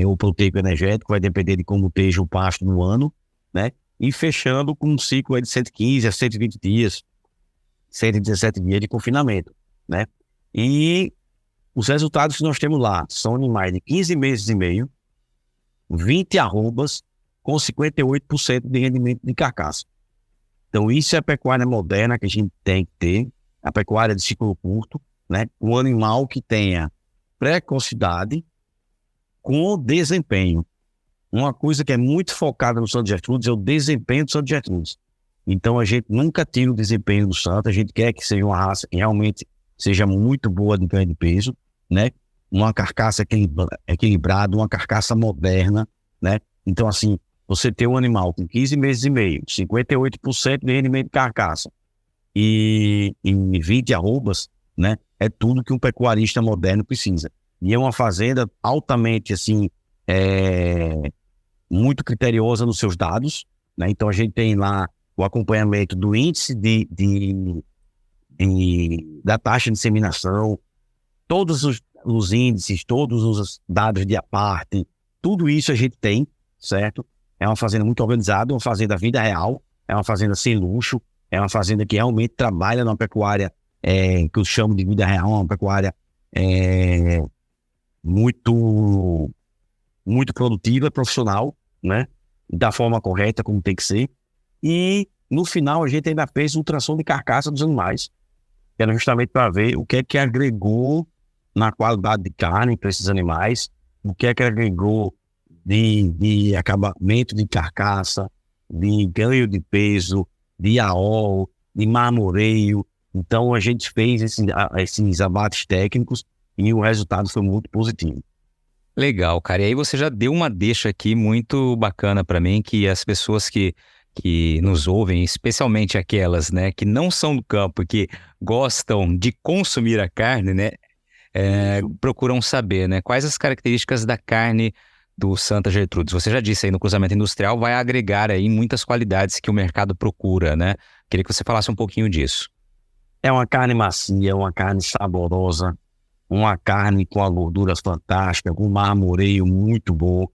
o proteico energético, vai depender de como esteja o pasto no ano, né? E fechando com um ciclo aí de 115 a 120 dias, 117 dias de confinamento, né? E os resultados que nós temos lá são animais de 15 meses e meio, 20 arrobas, com 58% de rendimento de carcaça. Então, isso é a pecuária moderna que a gente tem que ter, a pecuária de ciclo curto, né? Um animal que tenha precocidade com desempenho. Uma coisa que é muito focada no Santos Gertrudes é o desempenho do Santos Gertrudes. Então, a gente nunca tira o desempenho do Santos, a gente quer que seja uma raça que realmente seja muito boa de ganho de peso, né? Uma carcaça equilibrada, uma carcaça moderna, né? Então, assim, você ter um animal com 15 meses e meio, 58% de rendimento de carcaça e 20 arrobas, né? É tudo que um pecuarista moderno precisa. E é uma fazenda altamente, assim, muito criteriosa nos seus dados, né? Então, a gente tem lá o acompanhamento do índice da taxa de disseminação, todos os índices, todos os dados de aparte, tudo isso a gente tem, certo? É uma fazenda muito organizada, uma fazenda vida real, é uma fazenda sem luxo, é uma fazenda que realmente trabalha numa pecuária que eu chamo de vida real, uma pecuária muito, muito produtiva, profissional, né? Da forma correta, como tem que ser. E no final a gente ainda fez ultrassom de carcaça dos animais, que era justamente para ver o que é que agregou na qualidade de carne para esses animais, o que é que agregou de acabamento de carcaça, de ganho de peso, de AOL, de marmoreio. Então a gente fez esses abates técnicos e o resultado foi muito positivo. Legal, cara. E aí você já deu uma deixa aqui muito bacana para mim, que as pessoas que nos ouvem, especialmente aquelas, né, que não são do campo e que gostam de consumir a carne, né, procuram saber, né, quais as características da carne do Santa Gertrudes. Você já disse aí, no cruzamento industrial vai agregar aí muitas qualidades que o mercado procura, né? Queria que você falasse um pouquinho disso. É uma carne macia, uma carne saborosa, uma carne com a gordura fantástica, com um marmoreio muito bom.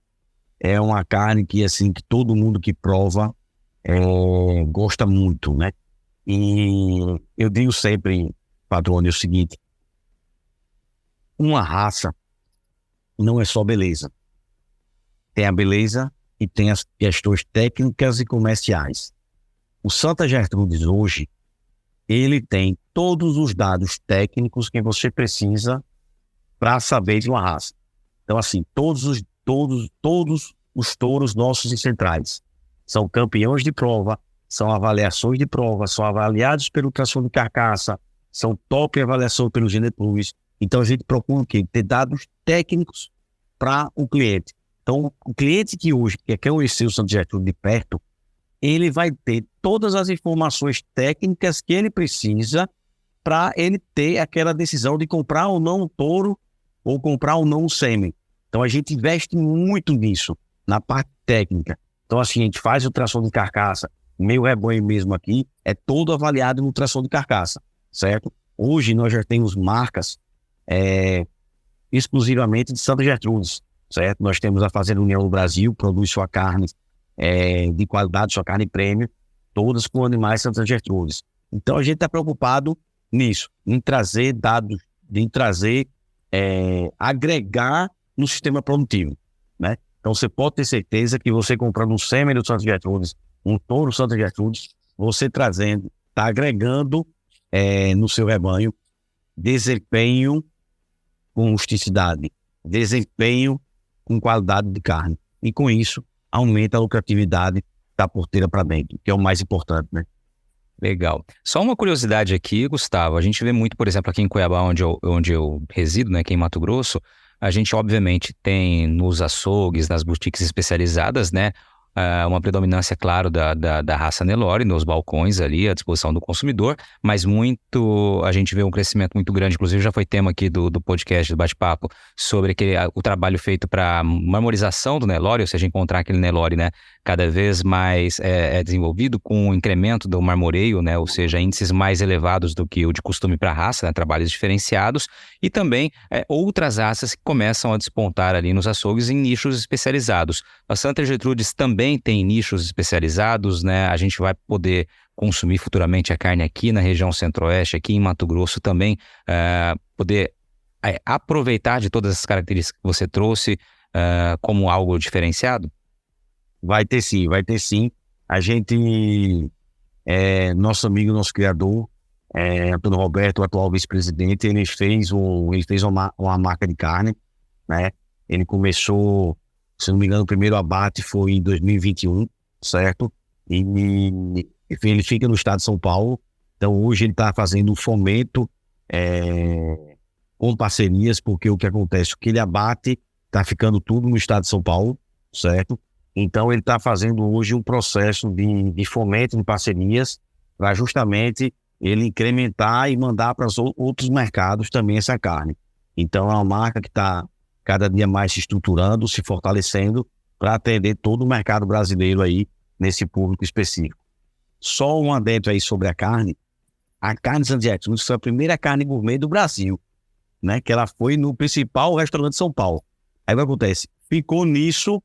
É uma carne que, assim, que todo mundo que prova gosta muito, né? E eu digo sempre, Padrone, o seguinte: uma raça não é só beleza. Tem a beleza e tem as questões técnicas e comerciais. O Santa Gertrudes hoje, ele tem todos os dados técnicos que você precisa para saber de uma raça. Então, assim, todos os touros nossos e centrais são campeões de prova, são avaliações de prova, são avaliados pelo ultrassom de carcaça, são top avaliação pelo GenePlus. Então, a gente procura o quê? Ter dados técnicos para o cliente. Então, o cliente que hoje quer conhecer o Santa Gertrudes de perto, ele vai ter todas as informações técnicas que ele precisa para ele ter aquela decisão de comprar ou não um touro ou comprar ou não um sêmen. Então, a gente investe muito nisso, na parte técnica. Então, assim, a gente faz o ultrassom de carcaça, meu rebanho mesmo aqui, é todo avaliado no ultrassom de carcaça, certo? Hoje, nós já temos marcas exclusivamente de Santa Gertrudes, certo? Nós temos a Fazenda União do Brasil, produz sua carne de qualidade, sua carne prêmio, todas com animais Santa Gertrudes. Então, a gente está preocupado nisso, em trazer dados, em trazer, agregar no sistema produtivo, né? Então, você pode ter certeza que você comprando um sêmen do Santa Gertrudes, um touro Santa Gertrudes, você trazendo, está agregando no seu rebanho desempenho com rusticidade, desempenho com qualidade de carne. E com isso, aumenta a lucratividade da porteira para dentro, que é o mais importante, né? Legal. Só uma curiosidade aqui, Gustavo. A gente vê muito, por exemplo, aqui em Cuiabá, onde eu resido, né, aqui em Mato Grosso, a gente obviamente tem nos açougues, nas boutiques especializadas, né, uma predominância, claro, da raça Nelore nos balcões ali à disposição do consumidor, mas a gente vê um crescimento muito grande, inclusive já foi tema aqui do podcast, do bate-papo, sobre o trabalho feito para marmorização do Nelore, ou seja, encontrar aquele Nelore, né, cada vez mais desenvolvido com o incremento do marmoreio, né, ou seja, índices mais elevados do que o de costume para a raça, né, trabalhos diferenciados, e também outras raças que começam a despontar ali nos açougues em nichos especializados. A Santa Gertrudes também tem nichos especializados, né? A gente vai poder consumir futuramente a carne aqui na região centro-oeste, aqui em Mato Grosso também, poder aproveitar de todas as características que você trouxe como algo diferenciado? Vai ter sim. A gente, nosso amigo, nosso criador, Antônio Roberto, o atual vice-presidente, ele fez uma marca de carne, né? Ele começou, se não me engano, o primeiro abate foi em 2021, certo? E ele fica no estado de São Paulo. Então, hoje ele está fazendo um fomento com parcerias, porque o que acontece? O que ele abate está ficando tudo no estado de São Paulo, certo? Então, ele está fazendo hoje um processo de fomento de parcerias para justamente ele incrementar e mandar para os outros mercados também essa carne. Então, é uma marca que está cada dia mais se estruturando, se fortalecendo para atender todo o mercado brasileiro aí nesse público específico. Só um adendo aí sobre a carne Santa Gertrudes foi a primeira carne gourmet do Brasil, né? Que ela foi no principal restaurante de São Paulo. Aí o que acontece? Ficou nisso,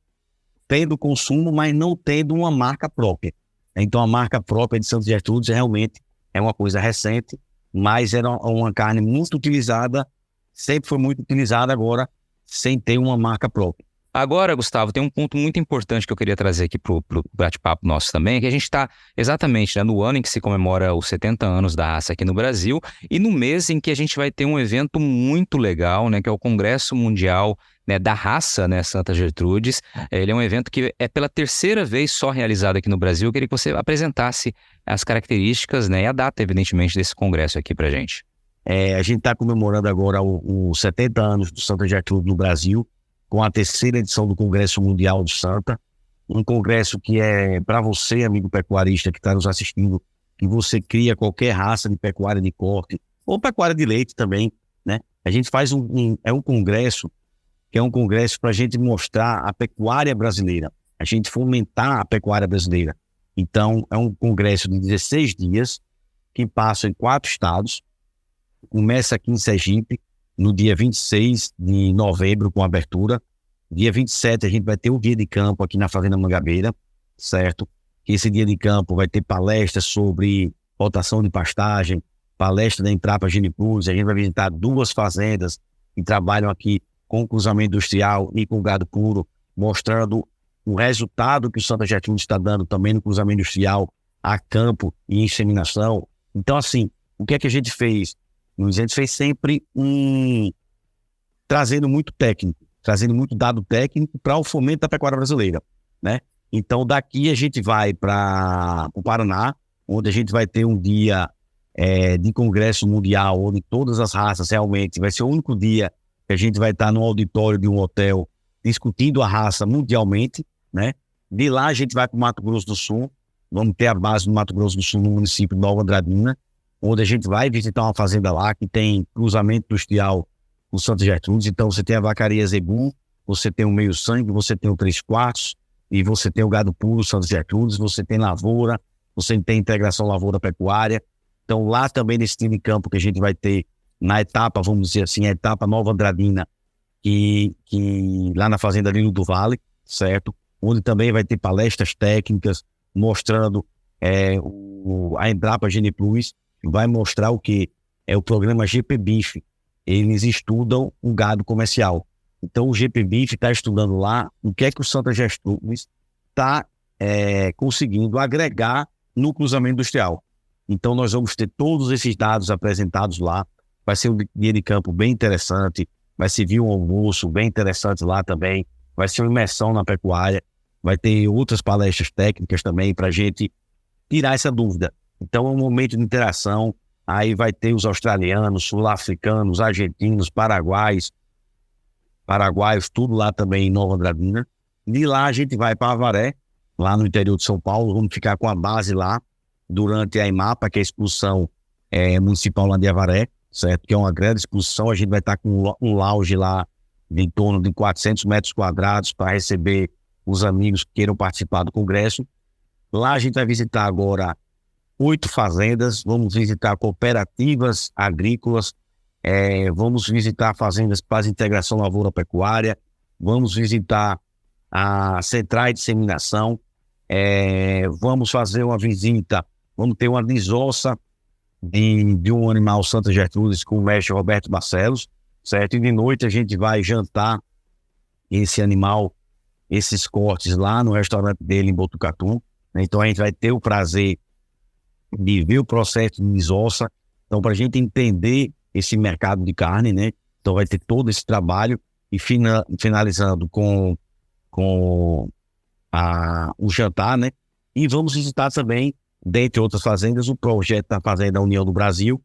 tendo consumo, mas não tendo uma marca própria. Então a marca própria de Santa Gertrudes realmente é uma coisa recente, mas era uma carne muito utilizada, sempre foi muito utilizada, agora sem ter uma marca própria. Agora, Gustavo, tem um ponto muito importante que eu queria trazer aqui pro bate-papo nosso também, que a gente está exatamente, né, no ano em que se comemora os 70 anos da raça aqui no Brasil e no mês em que a gente vai ter um evento muito legal, né, que é o Congresso Mundial, né, da Raça, né, Santa Gertrudes. Ele é um evento que é pela terceira vez só realizado aqui no Brasil. Eu queria que você apresentasse as características, né, e a data, evidentemente, desse congresso aqui pra gente. A gente está comemorando agora os 70 anos do Santa Gertrudes no Brasil, com a terceira edição do Congresso Mundial de Santa, um congresso que é para você, amigo pecuarista que está nos assistindo, que você cria qualquer raça de pecuária de corte, ou pecuária de leite também, né? A gente faz um congresso, que é um congresso para a gente mostrar a pecuária brasileira, a gente fomentar a pecuária brasileira. Então, é um congresso de 16 dias, que passa em 4 estados, começa aqui em Sergipe, no dia 26 de novembro, com abertura. Dia 27 a gente vai ter o dia de campo aqui na Fazenda Mangabeira, certo? Esse dia de campo vai ter palestras sobre rotação de pastagem, palestra da Embrapa Geniplus. A gente vai visitar 2 fazendas que trabalham aqui com cruzamento industrial e com gado puro, mostrando o resultado que o Santa Gertrudes está dando também no cruzamento industrial, a campo e inseminação. Então, assim, o que é que a gente fez? A gente fez sempre trazendo muito técnico, trazendo muito dado técnico para o fomento da pecuária brasileira, né? Então, daqui a gente vai para o Paraná, onde a gente vai ter um dia de congresso mundial, onde todas as raças realmente, vai ser o único dia que a gente vai estar no auditório de um hotel discutindo a raça mundialmente, né? De lá a gente vai para o Mato Grosso do Sul, vamos ter a base do Mato Grosso do Sul no município de Nova Andradina, onde a gente vai visitar uma fazenda lá que tem cruzamento industrial com Santa Gertrudes. Então você tem a vacaria Zebu, você tem o meio sangue, você tem o 3/4 e você tem o gado puro Santa Gertrudes, você tem lavoura, você tem integração lavoura-pecuária. Então lá também nesse time de campo que a gente vai ter na etapa, vamos dizer assim, a etapa Nova Andradina, que lá na fazenda Lino do Vale, certo? Onde também vai ter palestras técnicas mostrando a Embrapa Geniplus, vai mostrar o que é o programa GP Beef. Eles estudam o gado comercial. Então o GP Beef está estudando lá o que é que o Santa Gertrudes está conseguindo agregar no cruzamento industrial. Então nós vamos ter todos esses dados apresentados lá. Vai ser um dia de campo bem interessante, vai servir um almoço bem interessante lá também, vai ser uma imersão na pecuária, vai ter outras palestras técnicas também para a gente tirar essa dúvida. Então é um momento de interação, aí vai ter os australianos, sul-africanos, argentinos, paraguaios, paraguaios, tudo lá também em Nova Andradina. De lá a gente vai para Avaré, lá no interior de São Paulo, vamos ficar com a base lá durante a IMAPA, que é a exposição municipal lá de Avaré, certo? Que é uma grande exposição, a gente vai estar com um lounge lá de em torno de 400 metros quadrados para receber os amigos que queiram participar do congresso. Lá a gente vai visitar agora 8 fazendas, vamos visitar cooperativas agrícolas, vamos visitar fazendas para integração lavoura-pecuária, vamos visitar a centrais de disseminação, vamos fazer uma visita, vamos ter uma desossa de um animal Santa Gertrudes com o mestre Roberto Barcelos, certo? E de noite a gente vai jantar esse animal, esses cortes lá no restaurante dele em Botucatu. Então a gente vai ter o prazer de ver o processo de desossa. Então, para a gente entender esse mercado de carne, né? Então vai ter todo esse trabalho e finalizando com o jantar, né? E vamos visitar também, dentre outras fazendas, o projeto da Fazenda União do Brasil,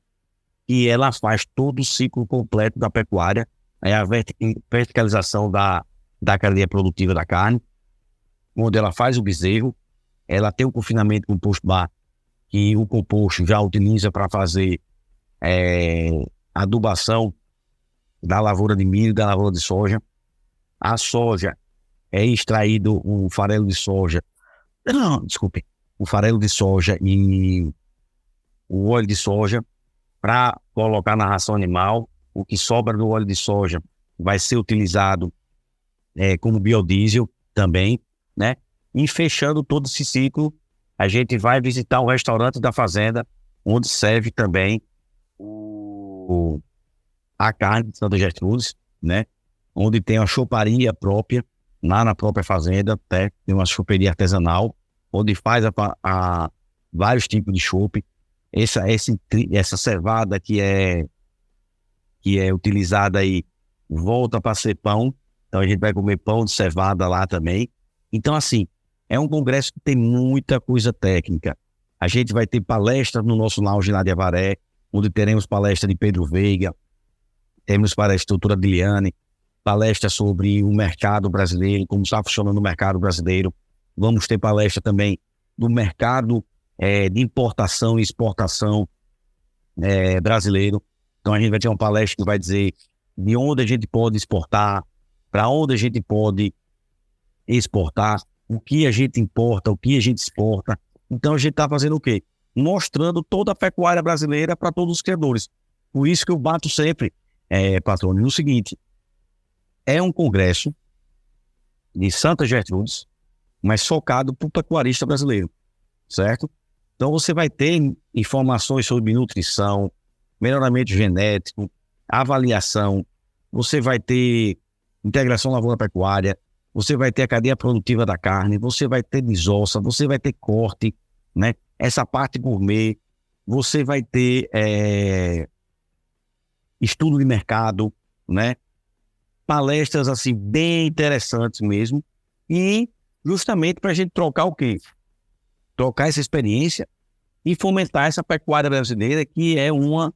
e ela faz todo o ciclo completo da pecuária, a verticalização da cadeia produtiva da carne, onde ela faz o bezerro, ela tem o confinamento composto bar, que o composto já utiliza para fazer adubação da lavoura de milho e da lavoura de soja. A soja é extraído o farelo de soja, o farelo de soja e o óleo de soja para colocar na ração animal. O que sobra do óleo de soja vai ser utilizado como biodiesel também, né? E fechando todo esse ciclo, a gente vai visitar o restaurante da fazenda, onde serve também a carne de Santa Gertrudes, né? Onde tem uma choparia própria, lá na própria fazenda, tem uma choperia artesanal, onde faz vários tipos de chope. Essa cevada que é utilizada aí, volta para ser pão. Então a gente vai comer pão de cevada lá também. Então, assim, é um congresso que tem muita coisa técnica. A gente vai ter palestras no nosso lounge lá de Avaré, onde teremos palestra de Pedro Veiga, temos palestra de estrutura de Liane, palestra sobre o mercado brasileiro, como está funcionando o mercado brasileiro. Vamos ter palestra também do mercado de importação e exportação brasileiro. Então a gente vai ter uma palestra que vai dizer de onde a gente pode exportar, para onde a gente pode exportar, o que a gente importa, o que a gente exporta. Então a gente está fazendo o quê? Mostrando toda a pecuária brasileira para todos os criadores. Por isso que eu bato sempre, patrônio, no seguinte: é um congresso de Santa Gertrudes, mas focado para o pecuarista brasileiro, certo? Então você vai ter informações sobre nutrição, melhoramento genético, avaliação, você vai ter integração lavoura-pecuária, você vai ter a cadeia produtiva da carne, você vai ter desossa, você vai ter corte, né? Essa parte gourmet, você vai ter estudo de mercado, né? Palestras assim bem interessantes mesmo, e justamente para a gente trocar o quê? Trocar essa experiência e fomentar essa pecuária brasileira, que é uma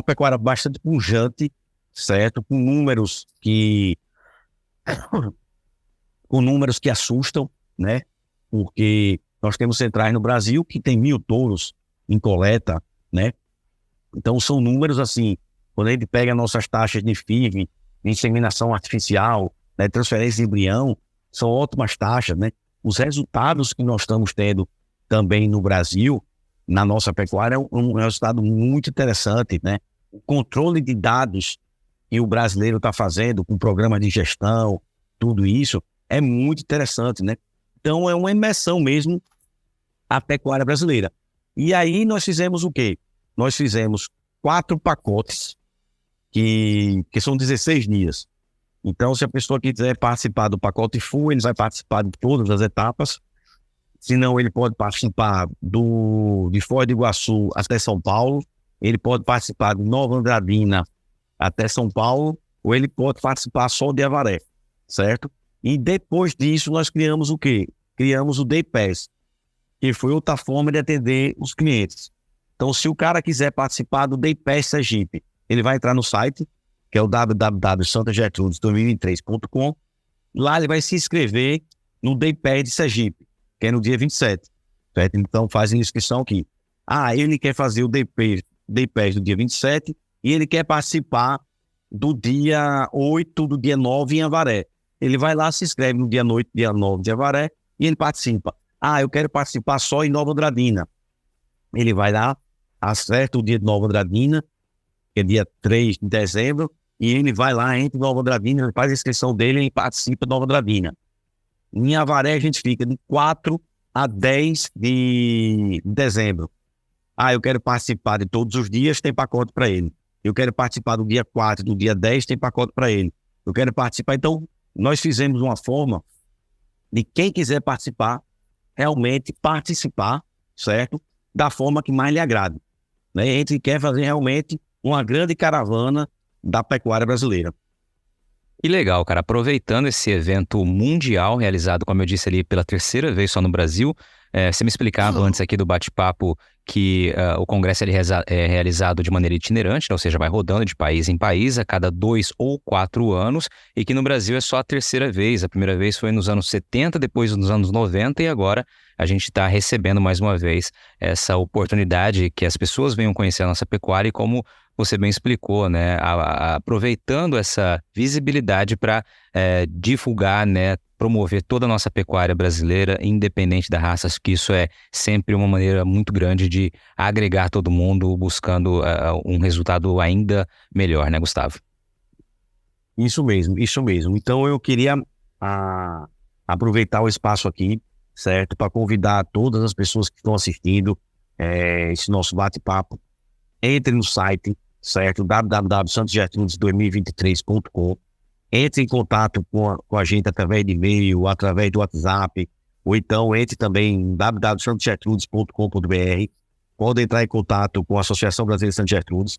pecuária bastante pujante, certo? Com números que assustam, né? Porque nós temos centrais no Brasil que tem 1.000 touros em coleta, né? Então são números assim, quando a gente pega nossas taxas de FIV, de inseminação artificial, né, transferência de embrião, são ótimas taxas, né? Os resultados que nós estamos tendo também no Brasil, na nossa pecuária, é um resultado muito interessante, né? O controle de dados que o brasileiro está fazendo com programas de gestão, tudo isso, é muito interessante, né? Então é uma imersão mesmo a pecuária brasileira. E aí nós fizemos o quê? Nós fizemos 4 pacotes que são 16 dias. Então, se a pessoa quiser participar do pacote full, ele vai participar de todas as etapas. Se não, ele pode participar de Foz do Iguaçu até São Paulo, ele pode participar de Nova Andradina até São Paulo, ou ele pode participar só de Avaré, certo? E depois disso, nós criamos o quê? Criamos o Day Pass, que foi outra forma de atender os clientes. Então, se o cara quiser participar do Day Pass Sergipe, ele vai entrar no site, que é o www.santagertrudes2023.com. Lá ele vai se inscrever no DayPass de Sergipe, que é no dia 27, certo? Então faz a inscrição aqui. Ele quer fazer o DayPass do dia 27 e ele quer participar do dia 8, do dia 9 em Avaré. Ele vai lá, se inscreve no dia 8, dia 9 de Avaré e ele participa. Eu quero participar só em Nova Andradina. Ele vai lá, acerta o dia de Nova Andradina, que é dia 3 de dezembro, e ele vai lá, entra em Nova Andradina, faz a inscrição dele e participa de Nova Andradina. Em Avaré a gente fica de 4 a 10 de dezembro. Eu quero participar de todos os dias, tem pacote para ele. Eu quero participar do dia 4, do dia 10, tem pacote para ele. Eu quero participar. Então, nós fizemos uma forma de quem quiser participar, realmente participar, certo? Da forma que mais lhe agrade. Né? A gente quer fazer realmente uma grande caravana da pecuária brasileira. Que legal, cara. Aproveitando esse evento mundial realizado, como eu disse ali, pela terceira vez só no Brasil, você me explicava antes aqui do bate-papo que o congresso é realizado de maneira itinerante, ou seja, vai rodando de país em país a cada 2 ou 4 anos, e que no Brasil é só a terceira vez. A primeira vez foi nos anos 70, depois nos anos 90, e agora a gente está recebendo mais uma vez essa oportunidade que as pessoas venham conhecer a nossa pecuária e como você bem explicou, né? Aproveitando essa visibilidade para divulgar, né? Promover toda a nossa pecuária brasileira, independente da raça. Acho que isso é sempre uma maneira muito grande de agregar todo mundo, buscando um resultado ainda melhor, né, Gustavo? Isso mesmo, isso mesmo. Então eu queria aproveitar o espaço aqui, certo? Para convidar todas as pessoas que estão assistindo esse nosso bate-papo. Entre no site, certo? www.santagertrudes2023.com. Entre em contato com a gente através de e-mail, através do WhatsApp, ou então entre também em www.santagertrudes.com.br. Pode entrar em contato com a Associação Brasileira de Santa Gertrudes.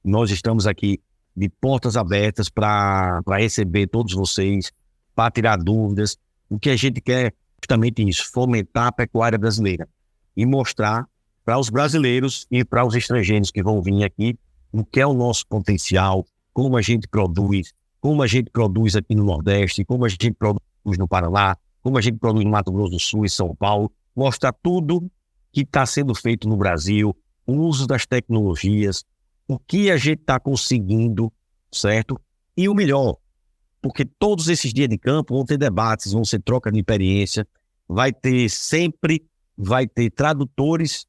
Nós estamos aqui de portas abertas para receber todos vocês, para tirar dúvidas. O que a gente quer é justamente isso, fomentar a pecuária brasileira e mostrar para os brasileiros e para os estrangeiros que vão vir aqui o que é o nosso potencial, como a gente produz aqui no Nordeste, como a gente produz no Paraná, como a gente produz no Mato Grosso do Sul e São Paulo, mostrar tudo que está sendo feito no Brasil, o uso das tecnologias, o que a gente está conseguindo, certo? E o melhor, porque todos esses dias de campo vão ter debates, vão ser troca de experiência, vai ter tradutores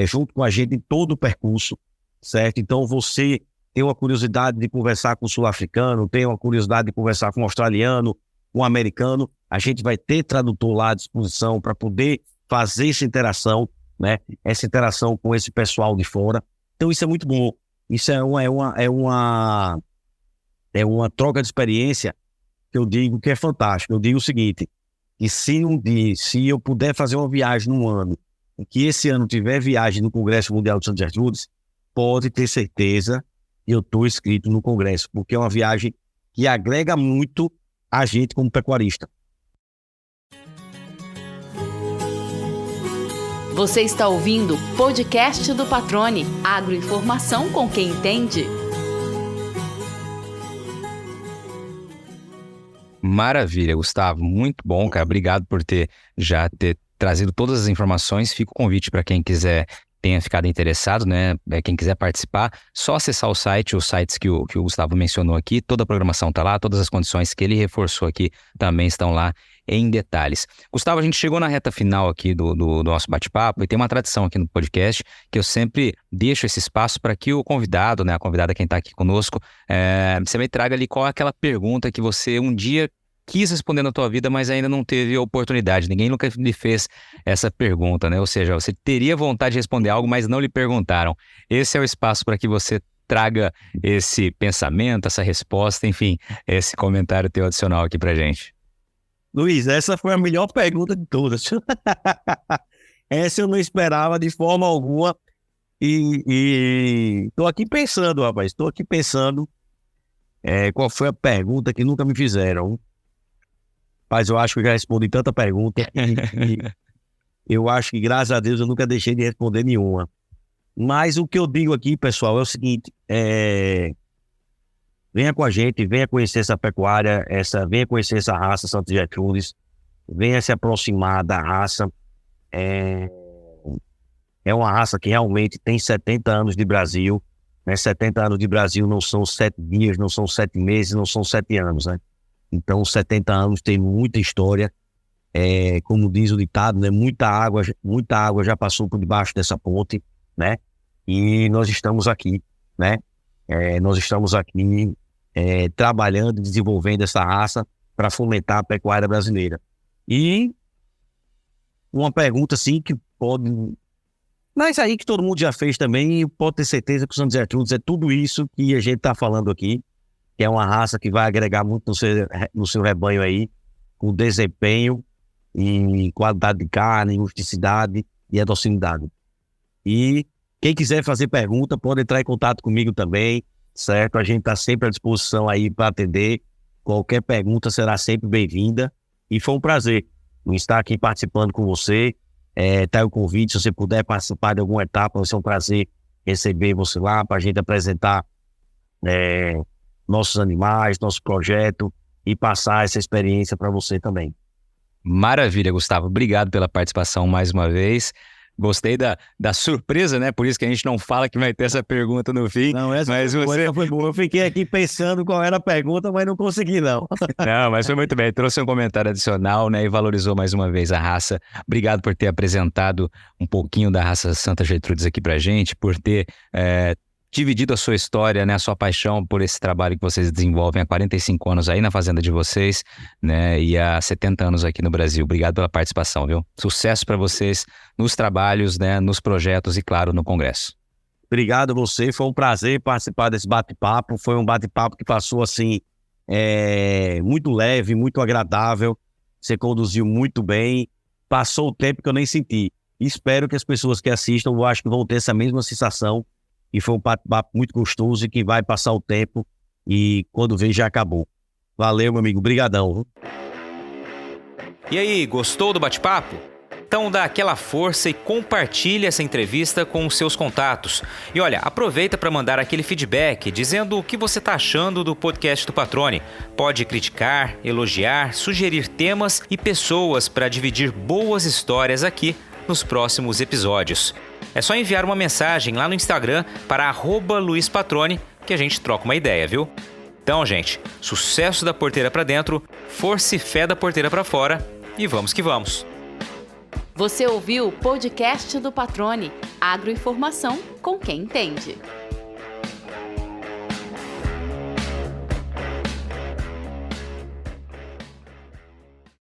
junto com a gente em todo o percurso, certo? Então você tem uma curiosidade de conversar com o sul-africano, tem uma curiosidade de conversar com o australiano, com o americano, a gente vai ter tradutor lá à disposição para poder fazer essa interação, né? Essa interação com esse pessoal de fora. Então isso é muito bom. Isso é uma troca de experiência que eu digo que é fantástico. Eu digo o seguinte, que se eu puder fazer uma viagem num ano, que esse ano tiver viagem no Congresso Mundial de Santa Gertrudes, pode ter certeza que eu estou inscrito no Congresso, porque é uma viagem que agrega muito a gente como pecuarista. Você está ouvindo o podcast do Patrone, agroinformação com quem entende. Maravilha, Gustavo. Muito bom, cara. Obrigado por ter trazido todas as informações. Fica o convite para quem tenha ficado interessado, né? Quem quiser participar, só acessar os sites que o Gustavo mencionou aqui. Toda a programação está lá, todas as condições que ele reforçou aqui também estão lá em detalhes. Gustavo, a gente chegou na reta final aqui do nosso bate-papo e tem uma tradição aqui no podcast que eu sempre deixo esse espaço para que o convidado, né, a convidada, quem está aqui conosco, você me traga ali qual é aquela pergunta que você um dia quis responder na tua vida, mas ainda não teve oportunidade. Ninguém nunca lhe fez essa pergunta, né? Ou seja, você teria vontade de responder algo, mas não lhe perguntaram. Esse é o espaço para que você traga esse pensamento, essa resposta, enfim, esse comentário teu adicional aqui pra gente. Luiz, essa foi a melhor pergunta de todas. Essa eu não esperava de forma alguma. E tô aqui pensando, rapaz. Tô aqui pensando qual foi a pergunta que nunca me fizeram. Mas eu acho que eu já respondi tanta pergunta e eu acho que, graças a Deus, eu nunca deixei de responder nenhuma. Mas o que eu digo aqui, pessoal, é o seguinte, venha com a gente, venha conhecer essa pecuária, venha conhecer essa raça Santa Gertrudes, venha se aproximar da raça. É uma raça que realmente tem 70 anos de Brasil, né? 70 anos de Brasil não são 7 dias, não são 7 meses, não são 7 anos, né? Então, 70 anos tem muita história. Como diz o ditado, né? Muita água já passou por debaixo dessa ponte, né? E nós estamos aqui, né? Nós estamos aqui trabalhando, desenvolvendo essa raça para fomentar a pecuária brasileira. E uma pergunta, assim, que pode... Mas aí que todo mundo já fez também, pode ter certeza que o Santa Gertrudes é tudo isso que a gente está falando aqui, que é uma raça que vai agregar muito no seu rebanho aí, com desempenho, em qualidade de carne, em rusticidade e docilidade. E quem quiser fazer pergunta, pode entrar em contato comigo também, certo? A gente está sempre à disposição aí para atender. Qualquer pergunta será sempre bem-vinda. E foi um prazer estar aqui participando com você. Tá o convite, se você puder participar de alguma etapa, vai ser um prazer receber você lá para a gente apresentar nossos animais, nosso projeto e passar essa experiência para você também. Maravilha, Gustavo. Obrigado pela participação mais uma vez. Gostei da surpresa, né? Por isso que a gente não fala que vai ter essa pergunta no fim. Não, mas você foi boa. Eu fiquei aqui pensando qual era a pergunta, mas não consegui, não. Não, mas foi muito bem. Trouxe um comentário adicional, né? E valorizou mais uma vez a raça. Obrigado por ter apresentado um pouquinho da raça Santa Gertrudes aqui pra gente, por ter dividido a sua história, né? A sua paixão por esse trabalho que vocês desenvolvem há 45 anos aí na fazenda de vocês, né? E há 70 anos aqui no Brasil. Obrigado pela participação, viu? Sucesso para vocês nos trabalhos, né? Nos projetos e, claro, no Congresso. Obrigado a você. Foi um prazer participar desse bate-papo. Foi um bate-papo que passou, assim, muito leve, muito agradável. Você conduziu muito bem. Passou o tempo que eu nem senti. Espero que as pessoas que assistam, eu acho que vão ter essa mesma sensação. E foi um bate-papo muito gostoso e que vai passar o tempo e quando vê já acabou. Valeu, meu amigo. Obrigadão. E aí, gostou do bate-papo? Então dá aquela força e compartilha essa entrevista com os seus contatos. E olha, aproveita para mandar aquele feedback dizendo o que você está achando do podcast do Patrone. Pode criticar, elogiar, sugerir temas e pessoas para dividir boas histórias aqui nos próximos episódios. É só enviar uma mensagem lá no Instagram para @LuizPatrone que a gente troca uma ideia, viu? Então, gente, sucesso da porteira para dentro, força e fé da porteira para fora e vamos que vamos. Você ouviu o podcast do Patrone, agroinformação com quem entende.